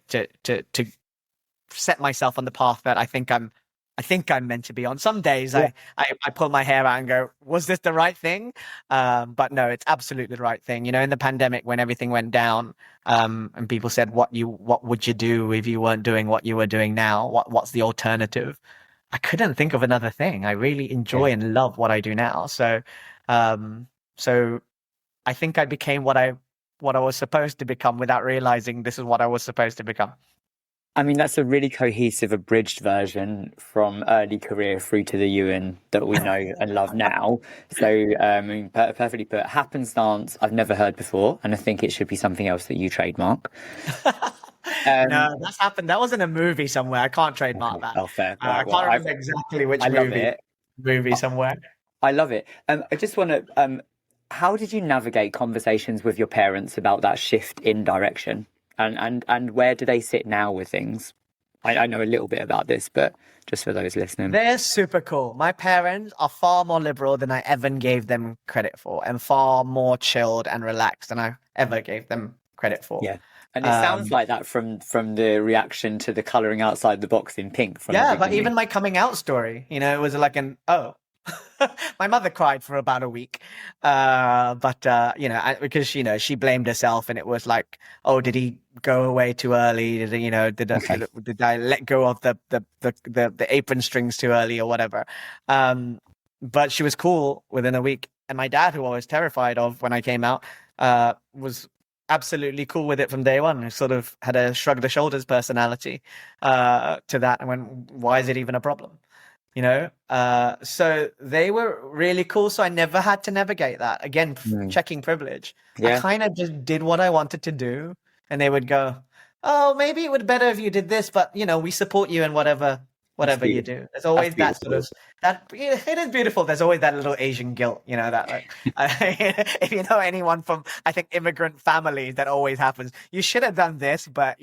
B: set myself on the path that I think I'm meant to be on. Some days I pull my hair out and go, was this the right thing? But no, it's absolutely the right thing. In the pandemic when everything went down, and people said, what would you do if you weren't doing what you were doing now? What's the alternative? I couldn't think of another thing. I really enjoy and love what I do now. So I think I became what I was supposed to become without realizing this is what I was supposed to become.
C: I mean, that's a really cohesive, abridged version from early career through to the Uwern that we know and love now. So, perfectly put. Happenstance, I've never heard before, and I think it should be something else that you trademark.
B: No, that's happened. That was in a movie somewhere. I can't trademark that.
C: Oh, fair.
B: I can't remember exactly which movie somewhere.
C: I love it. I just want to. How did you navigate conversations with your parents about that shift in direction? And where do they sit now with things? I know a little bit about this, but just for those listening.
B: They're super cool. My parents are far more liberal than I ever gave them credit for, and far more chilled and relaxed than I ever gave them credit for.
C: Yeah. And it sounds like that from the reaction to the colouring outside the box in pink.
B: But even my coming out story, it was like My mother cried for about a week, because she blamed herself, and it was like, oh, did he go away too early? Did he, did I let go of the apron strings too early or whatever? But she was cool within a week, and my dad, who I was terrified of when I came out, was absolutely cool with it from day one. He sort of had a shrug the shoulders personality to that, and went, why is it even a problem? So they were really cool. So I never had to navigate that again, checking privilege. I kind of just did what I wanted to do, and they would go, oh, maybe it would be better if you did this, but we support you in whatever you do. There's always that sort of it is beautiful. There's always that little Asian guilt, that like, if you know anyone from, I think, immigrant families, that always happens. You should have done this, but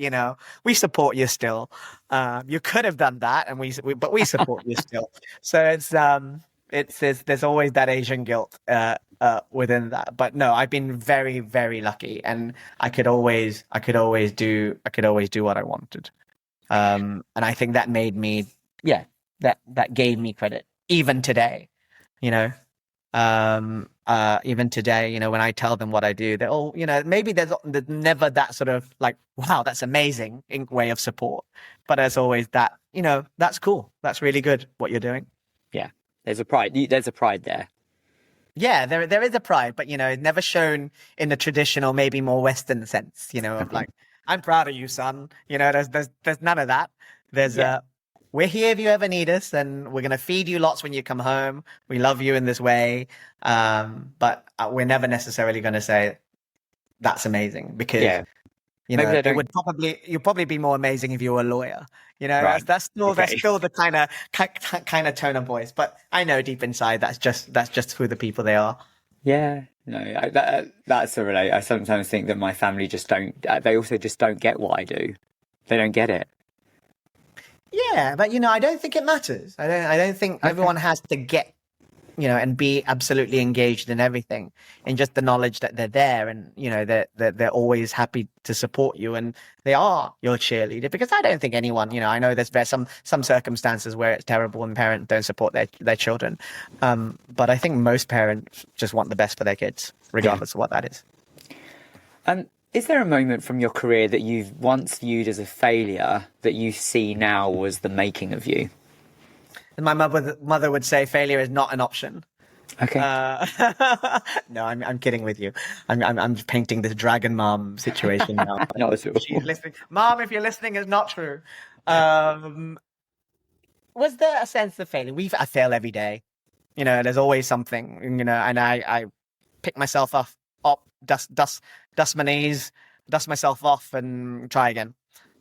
B: we support you still. You could have done that, and but we support you still. So there's always that Asian guilt within that. But no, I've been very, very lucky, and I could always do what I wanted. And I think that made me, that gave me credit. Even today, even today, when I tell them what I do, they're all, maybe there's never that sort of like, wow, that's amazing in way of support. But there's always that, that's cool. That's really good what you're doing.
C: Yeah. There's a pride. There's a pride there.
B: Yeah, there is a pride, but, never shown in the traditional, maybe more Western sense, of like, I'm proud of you, son. There's none of that. There's we're here if you ever need us, and we're going to feed you lots when you come home. We love you in this way. But we're never necessarily going to say that's amazing, because, you'd probably be more amazing if you were a lawyer.
C: Right.
B: That's still the kind of tone of voice. But I know deep inside that's just who the people they are.
C: Yeah, no, that's a relate. I sometimes think that my family they also just don't get what I do. They don't get it.
B: Yeah, but I don't think it matters. I don't think everyone has to get, and be absolutely engaged in everything, and just the knowledge that they're there, and they're always happy to support you, and they are your cheerleader. Because I don't think anyone, I know there's some circumstances where it's terrible and parents don't support their children, but I think most parents just want the best for their kids, regardless of what that is.
C: Is there a moment from your career that you've once viewed as a failure that you see now was the making of you?
B: And my mother would say failure is not an option.
C: Okay.
B: No, I'm kidding with you. I'm painting this dragon mom situation now.
C: Not at all.
B: She's listening. Mom, if you're listening, it's not true. Was there a sense of failure? I fail every day. There's always something. And I pick myself up, dust my knees, dust myself off, and try again.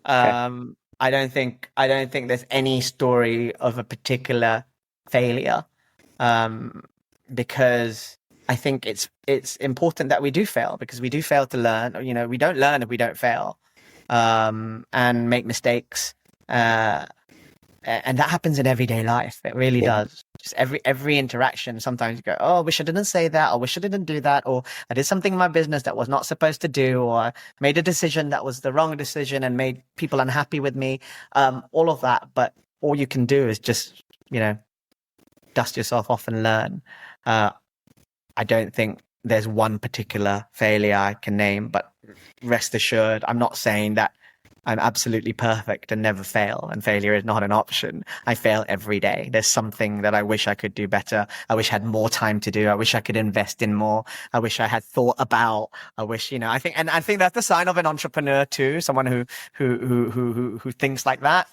B: Okay. I don't think there's any story of a particular failure, because I think it's important that we do fail, because we do fail to learn. We don't learn if we don't fail, and make mistakes, and that happens in everyday life. It really does. Just every interaction. Sometimes you go, oh, I wish I didn't say that, or I wish I didn't do that, or I did something in my business that was not supposed to do, or I made a decision that was the wrong decision and made people unhappy with me. All of that. But all you can do is just, dust yourself off and learn. I don't think there's one particular failure I can name, but rest assured, I'm not saying that I'm absolutely perfect and never fail, and failure is not an option. I fail every day. There's something that I wish I could do better. I wish I had more time to do. I wish I could invest in more. I wish I had thought about. I wish, I think that's the sign of an entrepreneur too, someone who thinks like that,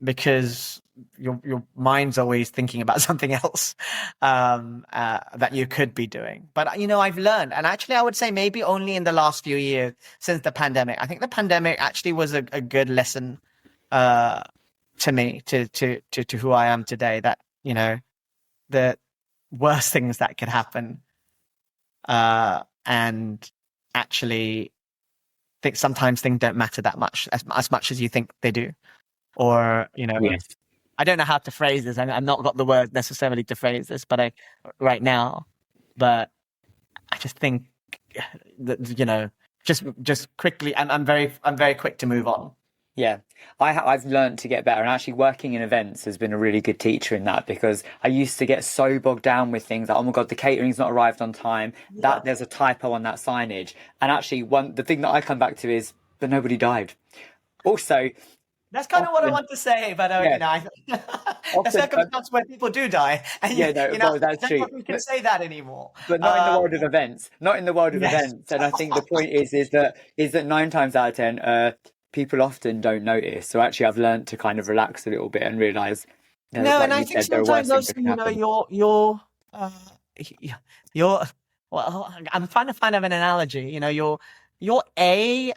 B: because your mind's always thinking about something else that you could be doing. But I've learned, and actually I would say maybe only in the last few years since the pandemic. I think the pandemic actually was a good lesson to me, to who I am today, that the worst things that could happen, and actually think sometimes things don't matter that much, as much as you think they do. Or yes. I don't know how to phrase this. I've not got the word necessarily to phrase this, but right now. But I just think that just quickly. I'm very quick to move on.
C: Yeah, I've learned to get better, and actually working in events has been a really good teacher in that, because I used to get so bogged down with things like, oh my God, the catering's not arrived on time, that there's a typo on that signage. And actually the thing that I come back to is that nobody died. Also,
B: That's kind of what I
C: often,
B: want to say, but
C: yeah,
B: a
C: often,
B: circumstance where people do die, and
C: yeah, no, well,
B: I
C: that's
B: don't know
C: true.
B: if we can say that anymore.
C: But not in the world of events. Not in the world of
B: Yes.
C: events. And I think the point is that 9 times out of 10, people often don't notice. So actually, I've learned to kind of relax a little bit and realize,
B: No,
C: like
B: and I
C: you
B: think
C: said, there are
B: sometimes
C: worse things
B: also,
C: that can happen.
B: uh, you're, well, I'm trying to find an analogy. Your A,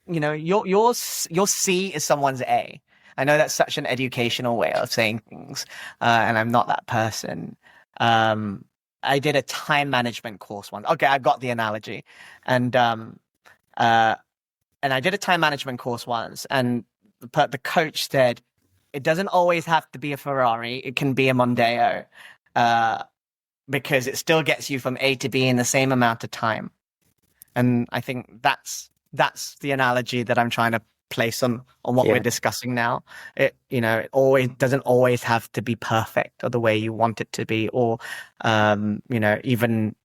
B: your C is someone's A. I know that's such an educational way of saying things, and I'm not that person. I did a time management course once. Okay, I've got the analogy, and uh, and I did a time management course once, and the coach said, it doesn't always have to be a Ferrari. It can be a Mondeo, because it still gets you from A to B in the same amount of time. And I think that's the analogy that I'm trying to place on what we're discussing now. It always doesn't always have to be perfect or the way you want it to be, or even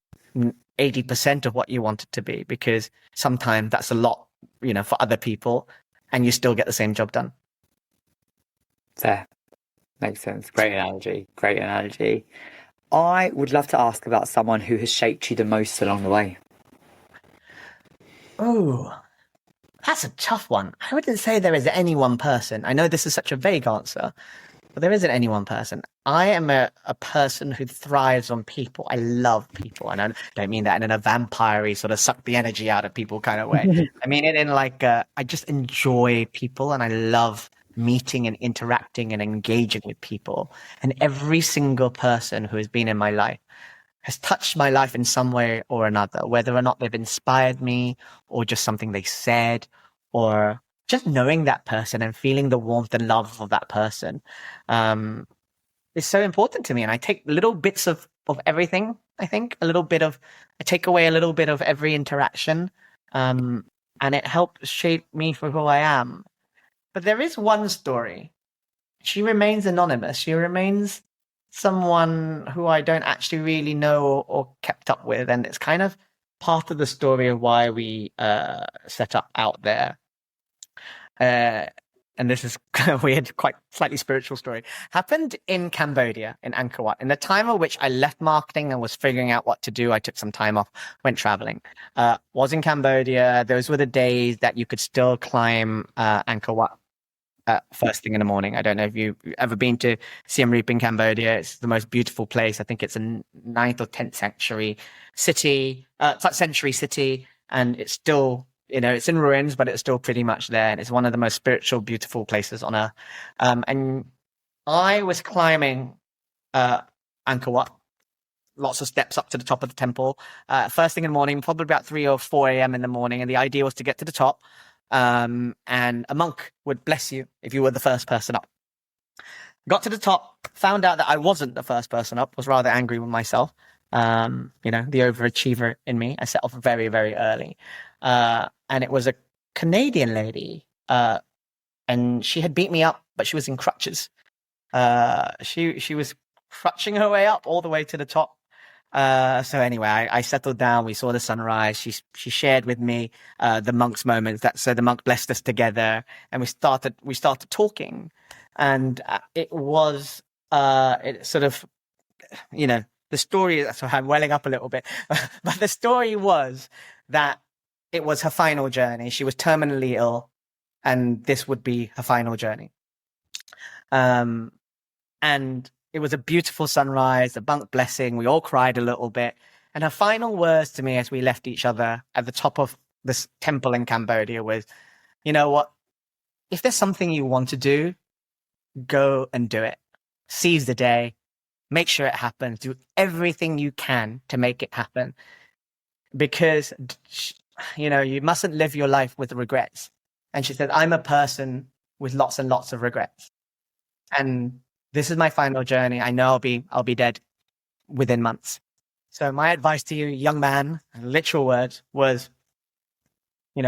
B: 80% of what you want it to be, because sometimes that's a lot, for other people, and you still get the same job done.
C: Fair. Makes sense. Great analogy. Great analogy. I would love to ask about someone who has shaped you the most along the way.
B: Oh, that's a tough one. I wouldn't say there is any one person. I know this is such a vague answer, but there isn't any one person. I am a person who thrives on people. I love people. And I don't mean that in a vampire-y sort of suck the energy out of people kind of way. I mean it in I just enjoy people, and I love meeting and interacting and engaging with people. And every single person who has been in my life has touched my life in some way or another, whether or not they've inspired me, or just something they said, or just knowing that person and feeling the warmth and love of that person, is so important to me. And I take little bits of everything. I think I take away a little bit of every interaction, and it helps shape me for who I am. But there is one story. She remains anonymous. She remains someone who I don't actually really know or kept up with. And it's kind of part of the story of why we set up OutThere. And this is a weird, quite slightly spiritual story. Happened in Cambodia, in Angkor Wat. In the time of which I left marketing and was figuring out what to do, I took some time off, went traveling. Was in Cambodia. Those were the days that you could still climb Angkor Wat first thing in the morning. I don't know if you've ever been to Siem Reap in Cambodia. It's the most beautiful place. I think it's a 9th or 10th century city, century city, and it's still, it's in ruins, but it's still pretty much there. And it's one of the most spiritual, beautiful places on earth. And I was climbing Angkor Wat, lots of steps up to the top of the temple, first thing in the morning, probably about 3 or 4 a.m. in the morning. And the idea was to get to the top, and a monk would bless you if you were the first person up. Got to the top, found out that I wasn't the first person up, was rather angry with myself. The overachiever in me. I set off very, very early. And it was a Canadian lady, and she had beat me up, but she was in crutches. She was crutching her way up all the way to the top. So anyway, I settled down. We saw the sunrise. She shared with me the monk's moments. So the monk blessed us together, and we started talking. And it was it sort of, the story. So I'm welling up a little bit, but the story was that it was her final journey. She was terminally ill, and this would be her final journey. And it was a beautiful sunrise, a monk blessing. We all cried a little bit. And her final words to me as we left each other at the top of this temple in Cambodia was, you know what? If there's something you want to do, go and do it. Seize the day. Make sure it happens. Do everything you can to make it happen. Because, you mustn't live your life with regrets. And she said, I'm a person with lots and lots of regrets. And this is my final journey. I know I'll be dead within months. So my advice to you, young man, literal words, was,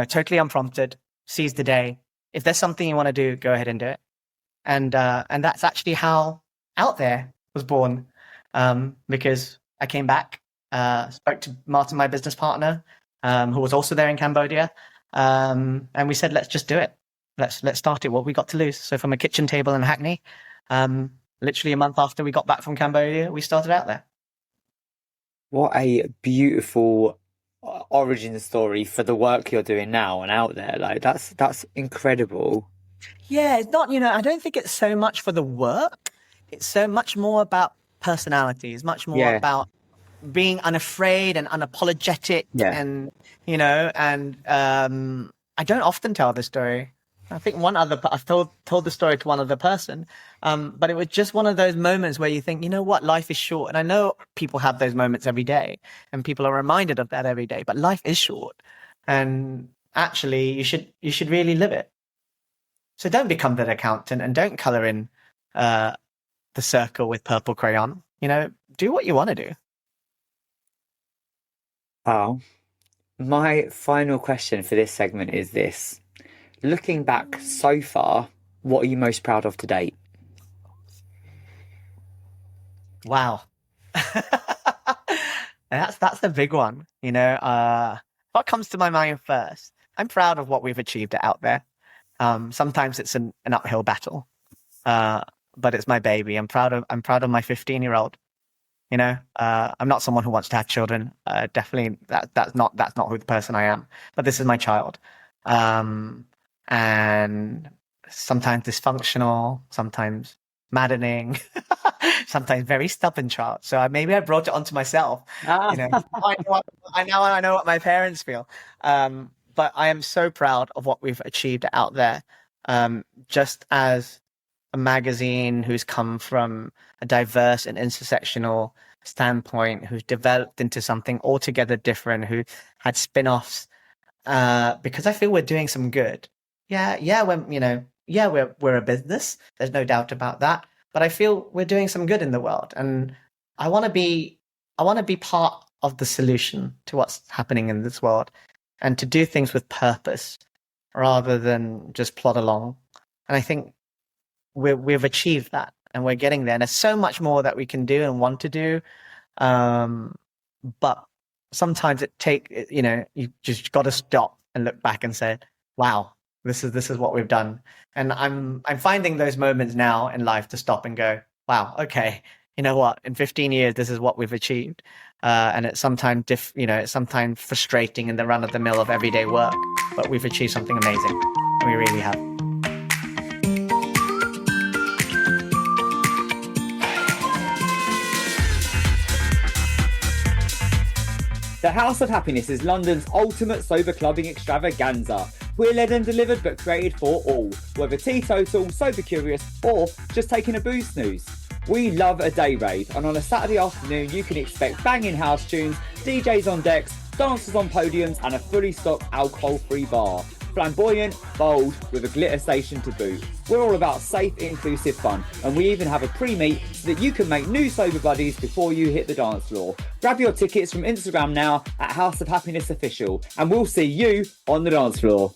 B: totally unprompted, seize the day, if there's something you want to do, go ahead and do it. And that's actually how OutThere was born. Because I came back, spoke to Martin, my business partner, who was also there in Cambodia. And we said, let's just do it. Let's start it. What we got to lose? So from a kitchen table in Hackney, literally a month after we got back from Cambodia, we started OutThere.
C: What a beautiful origin story for the work you're doing now and OutThere. Like that's incredible.
B: Yeah, it's not, I don't think it's so much for the work. It's so much more about personality. It's much more about being unafraid and unapologetic. And, I don't often tell this story. I think I've told the story to one other person. But it was just one of those moments where you think, you know what, life is short. And I know people have those moments every day and people are reminded of that every day, but life is short. And actually you should really live it. So don't become that accountant and don't color in the circle with purple crayon. Do what you want to do.
C: Wow. My final question for this segment is this. Looking back so far, what are you most proud of to date?
B: Wow. That's the big one. What comes to my mind first? I'm proud of what we've achieved OutThere. Sometimes it's an uphill battle, but it's my baby. I'm proud of my 15-year-old. I'm not someone who wants to have children. Definitely, that's not who the person I am. But this is my child, and sometimes dysfunctional, sometimes maddening, sometimes very stubborn child. So maybe I brought it onto myself. I know what my parents feel. But I am so proud of what we've achieved OutThere. Just as a magazine who's come from a diverse and intersectional standpoint, who's developed into something altogether different, who had spin-offs, because I feel we're doing some good. We're a business. There's no doubt about that. But I feel we're doing some good in the world, and I want to be part of the solution to what's happening in this world, and to do things with purpose rather than just plod along. And I think we've achieved that, and we're getting there. And there's so much more that we can do and want to do. But sometimes you just got to stop and look back and say, wow, this is what we've done. And I'm finding those moments now in life to stop and go, wow, okay, you know what? In 15 years, this is what we've achieved. And it's sometimes it's sometimes frustrating in the run of the mill of everyday work, but we've achieved something amazing. We really have.
C: The House of Happiness is London's ultimate sober clubbing extravaganza. We're led and delivered but created for all, whether teetotal, sober curious, or just taking a booze snooze. We love a day rave, and on a Saturday afternoon you can expect banging house tunes, DJs on decks, dancers on podiums, and a fully stocked alcohol-free bar. Flamboyant, bold, with a glitter station to boot. We're all about safe, inclusive fun, and we even have a pre-meet so that you can make new sober buddies before you hit the dance floor. Grab your tickets from Instagram now at House of Happiness Official, and we'll see you on the dance floor.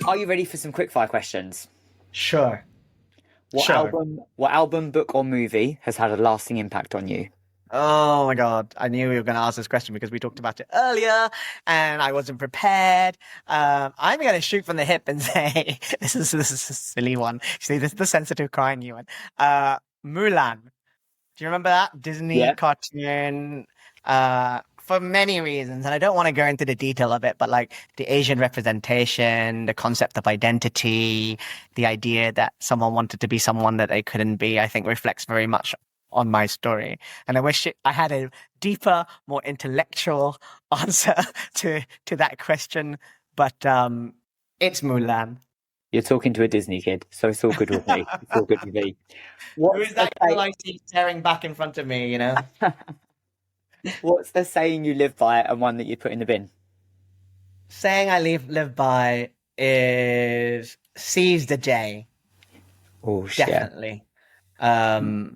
C: Are you ready for some quickfire questions?
B: Sure.
C: What album, book, or movie has had a lasting impact on you?
B: Oh my God. I knew you were going to ask this question because we talked about it earlier and I wasn't prepared. I'm going to shoot from the hip and say, this is a silly one. See, this is the sensitive crying you one. Mulan. Do you remember that? Disney cartoon, for many reasons. And I don't want to go into the detail of it, but like the Asian representation, the concept of identity, the idea that someone wanted to be someone that they couldn't be, I think reflects very much on my story. And I wish I had a deeper, more intellectual answer to that question, but it's Mulan.
C: You're talking to a Disney kid, so it's all good with me. It's all good with me.
B: Who is that girl I see staring back in front of me,
C: What's the saying you live by and one that you put in the bin?
B: Saying I live by is seize the day.
C: Oh, shit.
B: Definitely. I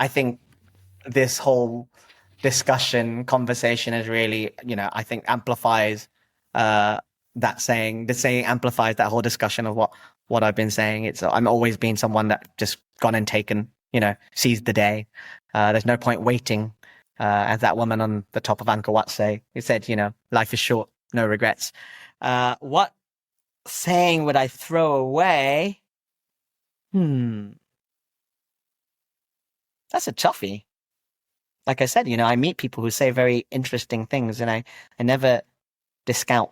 B: think this whole discussion, conversation is really, I think amplifies that saying. The saying amplifies that whole discussion of what I've been saying. I'm always been someone that just gone and taken, seized the day. There's no point waiting. As that woman on the top of Angkor Wat said, life is short, no regrets. What saying would I throw away? That's a toughie. Like I said, I meet people who say very interesting things, and I never discount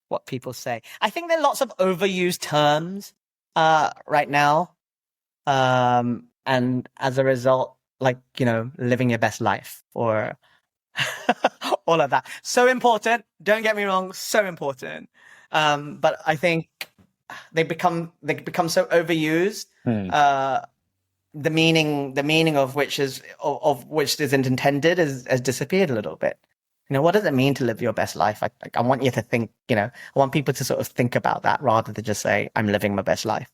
B: what people say. I think there are lots of overused terms right now. And as a result, like, living your best life or all of that. So important. Don't get me wrong, so important. But I think they become so overused. The meaning of which isn't intended has disappeared a little bit. What does it mean to live your best life? I want you to think, I want people to sort of think about that rather than just say, I'm living my best life.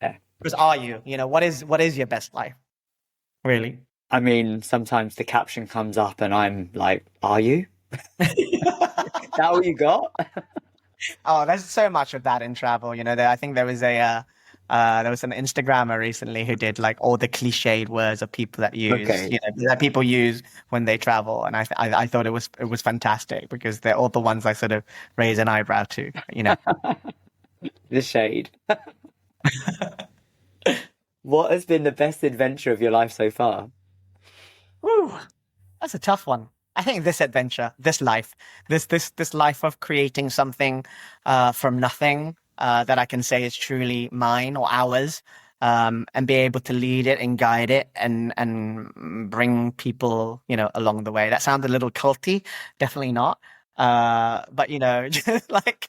C: Yeah.
B: Because are you? What is your best life? Really?
C: I mean, sometimes the caption comes up and I'm like, are you? That all you got?
B: Oh, there's so much of that in travel. I think there was an Instagrammer recently who did like all the cliched words of people that use, that people use when they travel, and I thought it was fantastic because they're all the ones I sort of raise an eyebrow to.
C: The shade. What has been the best adventure of your life so far?
B: Woo, that's a tough one. I think this adventure, this life of creating something from nothing that I can say is truly mine or ours, and be able to lead it and guide it and bring people, along the way. That sounds a little culty, definitely not. But just like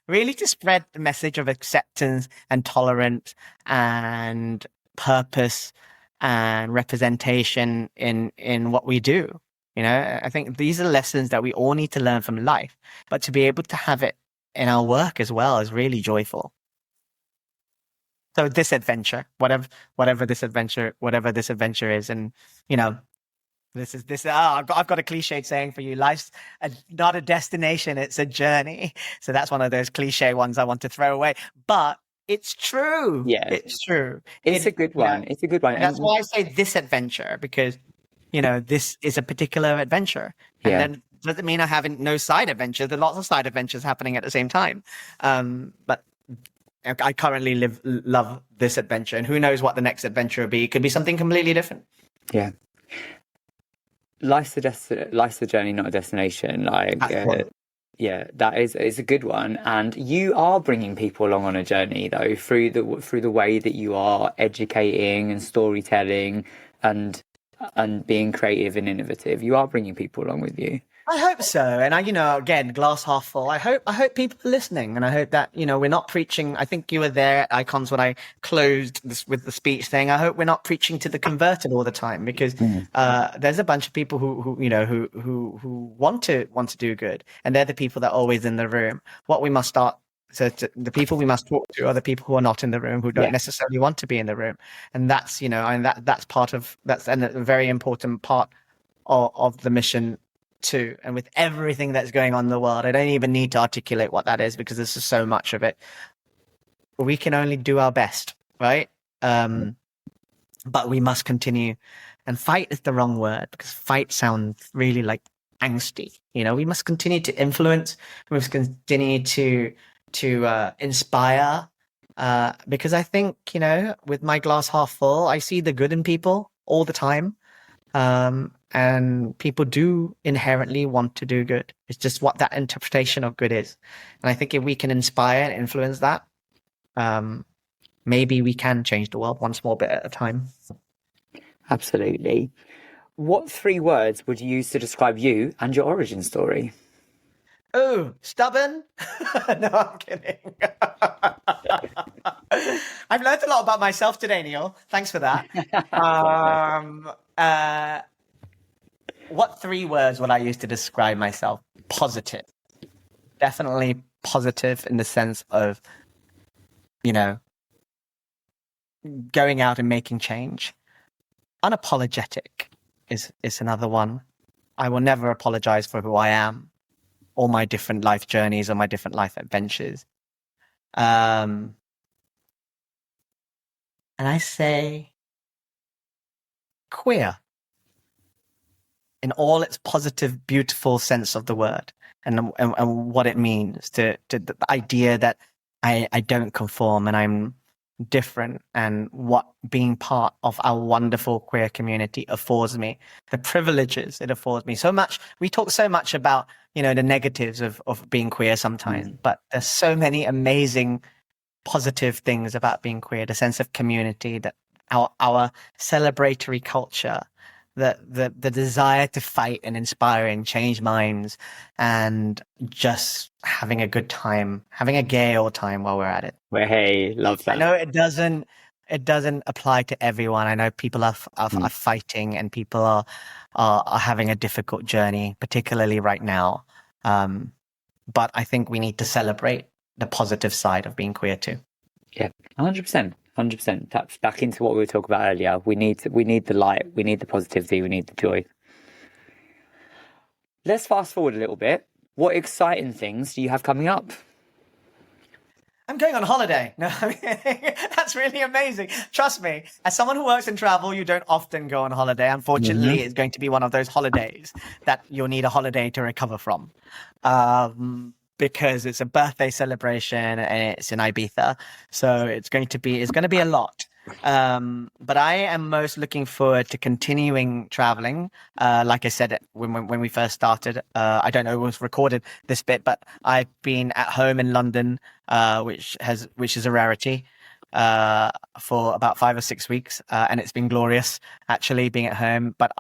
B: really to spread the message of acceptance and tolerance and purpose and representation in what we do. I think these are lessons that we all need to learn from life, but to be able to have it in our work as well is really joyful. So this adventure, whatever this adventure is, and I've got a cliched saying for you. Life's not a destination, it's a journey. So that's one of those cliche ones I want to throw away, but it's true.
C: Yeah,
B: it's true.
C: It's a good one. It's a good one.
B: And that's why I say this adventure, because this is a particular adventure. And then doesn't mean I haven't no side adventures. There are lots of side adventures happening at the same time. But I currently love this adventure, and who knows what the next adventure will be. It could be something completely different.
C: Yeah. Life's the journey, not a destination. It's a good one. And you are bringing people along on a journey though, through the way that you are educating and storytelling and being creative and innovative. You are bringing people along with you.
B: I hope so. And again, glass half full. I hope people are listening, and I hope that, we're not preaching. I think you were there at Icons when I closed this with the speech saying, I hope we're not preaching to the converted all the time, because there's a bunch of people who want to do good, and they're the people that are always in the room. What we must start. So the people we must talk to are the people who are not in the room, who don't necessarily want to be in the room. And that's, that's a very important part of the mission too. And with everything that's going on in the world, I don't even need to articulate what that is, because there's just so much of it. We can only do our best, right? But we must continue. And fight is the wrong word, because fight sounds really like angsty. We must continue to influence. We must continue to inspire, because I think, with my glass half full, I see the good in people all the time. And people do inherently want to do good. It's just what that interpretation of good is. And I think if we can inspire and influence that, maybe we can change the world one small bit at a time.
C: Absolutely. What 3 words would you use to describe you and your origin story?
B: Oh, stubborn? No, I'm kidding. I've learned a lot about myself today, Neil. Thanks for that. What 3 words would I use to describe myself? Positive. Definitely positive in the sense of, going out and making change. Unapologetic. is another one. I will never apologize for who I am, all my different life journeys or my different life adventures. And I say queer in all its positive, beautiful sense of the word, and what it means to the idea that I don't conform and I'm different, and what being part of our wonderful queer community affords me, the privileges it affords me. So much, we talk so much about, the negatives of being queer sometimes, but there's so many amazing positive things about being queer, the sense of community, that our celebratory culture, the desire to fight and inspire and change minds, and just having a good time, having a gay old time while we're at it.
C: Hey, love that.
B: I know it doesn't apply to everyone. I know people are fighting, and people are having a difficult journey, particularly right now. But I think we need to celebrate the positive side of being queer too.
C: Yeah, 100%. 100%. That's back into what we were talking about earlier. We need the light, we need the positivity, we need the joy. Let's fast forward a little bit. What exciting things do you have coming up?
B: I'm going on holiday. No, that's really amazing. Trust me, as someone who works in travel, you don't often go on holiday. Unfortunately, it's going to be one of those holidays that you'll need a holiday to recover from. Because it's a birthday celebration and it's in Ibiza. So it's going to be a lot. But I am most looking forward to continuing traveling. Like I said, when we first started, I don't know if it was recorded this bit, but I've been at home in London, which is a rarity, for about 5 or 6 weeks. And it's been glorious actually being at home. But,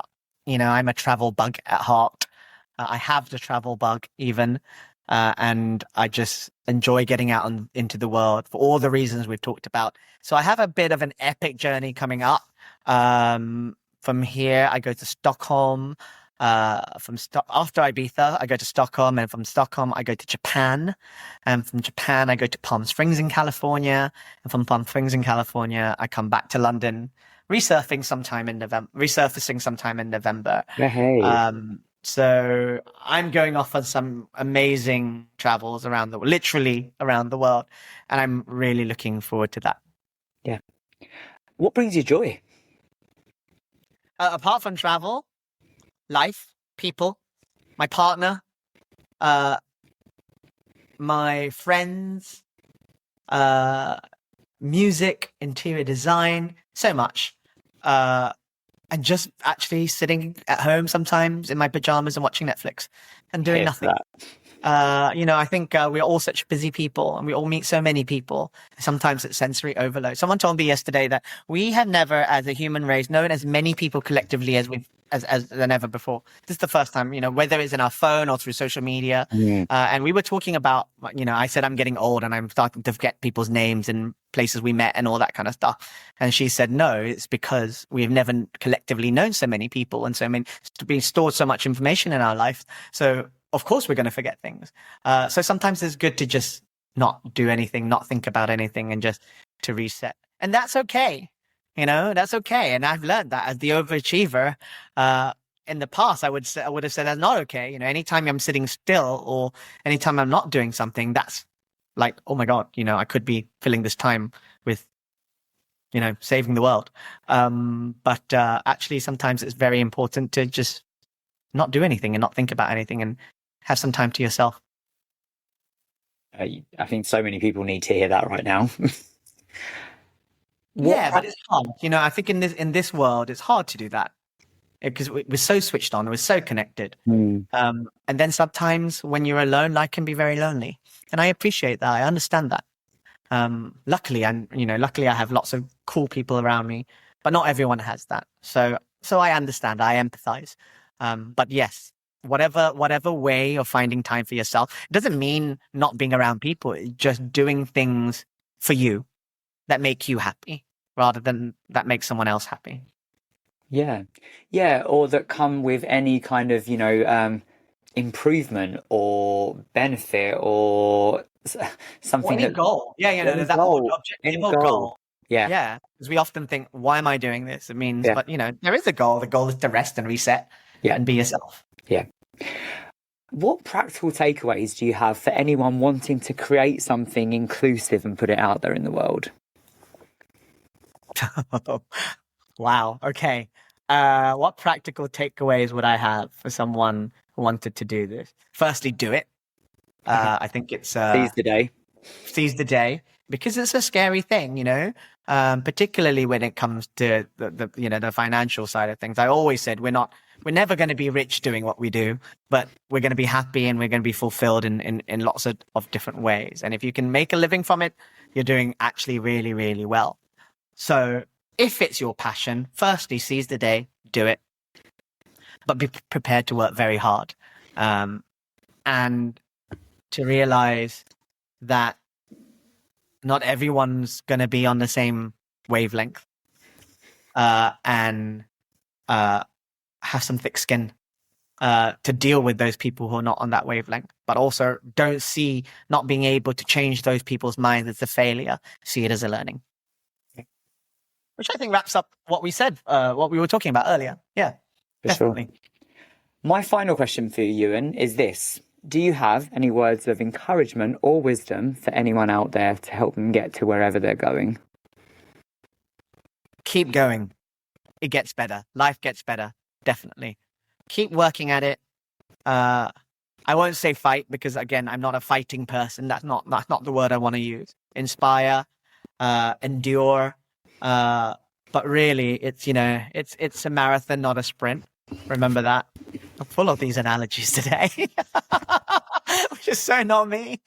B: I'm a travel bug at heart. I have the travel bug even. And I just enjoy getting out into the world for all the reasons we've talked about. So I have a bit of an epic journey coming up. From here, I go to Stockholm. After Ibiza, I go to Stockholm, and from Stockholm, I go to Japan. And from Japan, I go to Palm Springs in California. And from Palm Springs in California, I come back to London, resurfacing sometime in November.
C: Hey.
B: So I'm going off on some amazing travels literally around the world. And I'm really looking forward to that.
C: Yeah. What brings you joy?
B: Apart from travel, life, people, my partner, my friends, music, interior design, so much. And just actually sitting at home sometimes in my pajamas and watching Netflix and doing nothing. I think we're all such busy people, and we all meet so many people. Sometimes it's sensory overload. Someone told me yesterday that we have never, as a human race, known as many people collectively as than ever before. This is the first time, whether it's in our phone or through social media. And we were talking about, I said I'm getting old and I'm starting to forget people's names and places we met and all that kind of stuff. And she said, no, it's because we've never collectively known so many people and we stored so much information in our life. So of course we're going to forget things. So sometimes it's good to just not do anything, not think about anything, and just to reset. And that's okay. That's okay. And I've learned that as the overachiever, in the past, I would have said that's not okay. Anytime I'm sitting still or anytime I'm not doing something, that's like, oh my God, I could be filling this time with, saving the world. But actually sometimes it's very important to just not do anything and not think about anything and have some time to yourself.
C: I think so many people need to hear that right now.
B: But it's hard. I think in this world, it's hard to do that because we're so switched on, we're so connected. And then sometimes when you're alone, life can be very lonely. And I appreciate that. I understand that. Luckily, I have lots of cool people around me, but not everyone has that. So I understand. I empathize. But yes, whatever way of finding time for yourself, it doesn't mean not being around people. It's just doing things for you that make you happy rather than that make someone else happy.
C: Yeah, or that come with any kind of improvement or benefit or something.
B: Any goal, that objective or goal.
C: Yeah.
B: Yeah, because we often think, why am I doing this? It means,
C: Yeah.
B: but there is a goal. The goal is to rest and reset and be yourself.
C: Yeah. What practical takeaways do you have for anyone wanting to create something inclusive and put it out there in the world?
B: Wow. Okay. What practical takeaways would I have for someone who wanted to do this? Firstly, do it. I think it's
C: Seize the day.
B: Seize the day, because it's a scary thing, particularly when it comes to the financial side of things. I always said we're never going to be rich doing what we do, but we're going to be happy and we're going to be fulfilled in lots of different ways. And if you can make a living from it, you're doing actually really, really well. So if it's your passion, firstly, seize the day, do it, but be prepared to work very hard. And to realize that not everyone's going to be on the same wavelength, and have some thick skin to deal with those people who are not on that wavelength, but also don't see not being able to change those people's minds as a failure. See it as a learning. Which I think wraps up what we said, what we were talking about earlier. Yeah,
C: For
B: definitely.
C: sure. My final question for you, Uwern, is this. Do you have any words of encouragement or wisdom for anyone out there to help them get to wherever they're going?
B: Keep going. It gets better. Life gets better. Definitely. Keep working at it. I won't say fight, because again, I'm not a fighting person. That's not the word I want to use. Inspire, endure. But really, it's a marathon, not a sprint. Remember that. I'm full of these analogies today, which is so not me.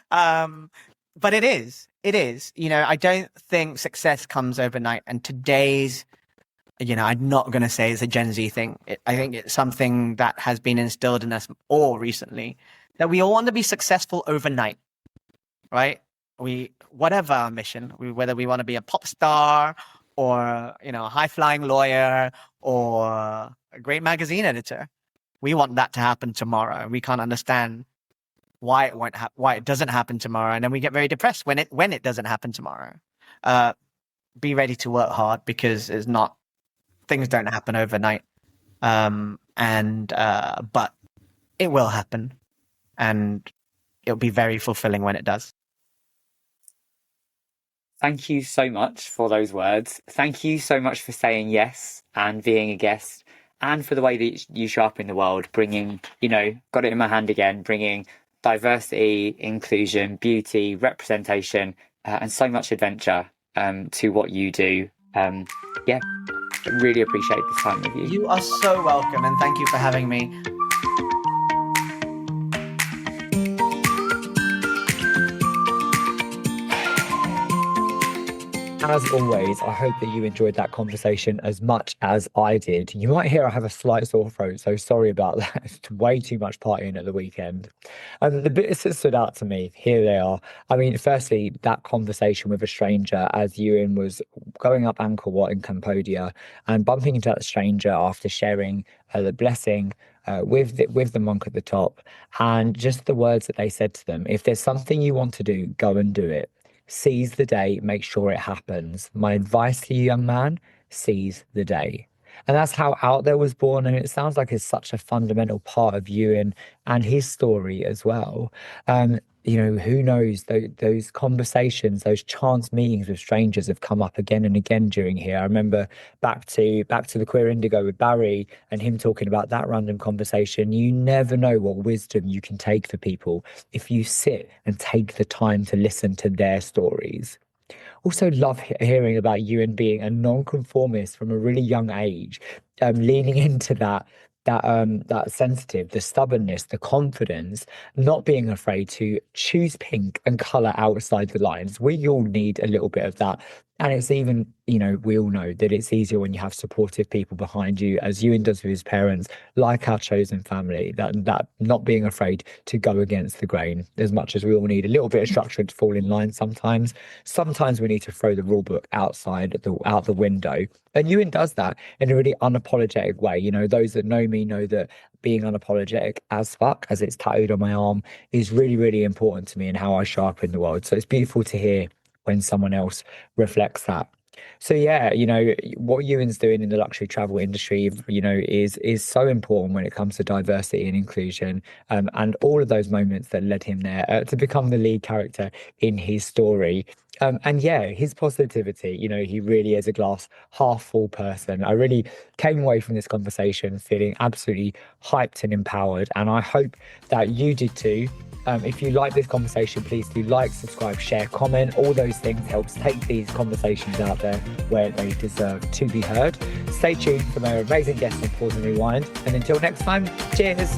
B: But it is. I don't think success comes overnight. And today's, I'm not going to say it's a Gen Z thing. I think it's something that has been instilled in us all recently, that we all want to be successful overnight, right? Whatever our mission, whether we want to be a pop star or, a high flying lawyer or a great magazine editor, we want that to happen tomorrow. We can't understand why it doesn't happen tomorrow. And then we get very depressed when it doesn't happen tomorrow. Be ready to work hard, because things don't happen overnight. But it will happen, and it'll be very fulfilling when it does.
C: Thank you so much for those words. Thank you so much for saying yes and being a guest, and for the way that you show up in the world, bringing, got it in my hand again, bringing diversity, inclusion, beauty, representation, and so much adventure to what you do. Really appreciate this time with you.
B: You are so welcome, and thank you for having me.
A: As always, I hope that you enjoyed that conversation as much as I did. You might hear I have a slight sore throat, so sorry about that. It's way too much partying at the weekend. And the bits that stood out to me, here they are. I mean, firstly, that conversation with a stranger as Uwern was going up Angkor Wat in Cambodia and bumping into that stranger after sharing the blessing with the monk at the top, and just the words that they said to them. If there's something you want to do, go and do it. Seize the day, make sure it happens. My advice to you, young man, seize the day. And that's how OutThere was born. And it sounds like it's such a fundamental part of Uwern and his story as well. Who knows, those conversations, those chance meetings with strangers have come up again and again during here. I remember back to the Queer Indigo with Barry and him talking about that random conversation. You never know what wisdom you can take for people if you sit and take the time to listen to their stories. Also love hearing about you and being a non-conformist from a really young age, leaning into that sensitive, the stubbornness, the confidence, not being afraid to choose pink and color outside the lines. We all need a little bit of that. And it's even, we all know that it's easier when you have supportive people behind you, as Uwern does with his parents, like our chosen family, that not being afraid to go against the grain, as much as we all need a little bit of structure to fall in line sometimes. Sometimes we need to throw the rule book out the window. And Uwern does that in a really unapologetic way. Those that know me know that being unapologetic as fuck, as it's tattooed on my arm, is really, really important to me and how I show up in the world. So it's beautiful to hear when someone else reflects that. So yeah, what Ewan's doing in the luxury travel industry, is so important when it comes to diversity and inclusion, and all of those moments that led him there to become the lead character in his story. And yeah, his positivity, he really is a glass half full person. I really came away from this conversation feeling absolutely hyped and empowered, and I hope that you did too. If you like this conversation, please do like, subscribe, share, comment. All those things helps take these conversations out there where they deserve to be heard. Stay tuned for more amazing guests on Pause and Rewind. And until next time, cheers.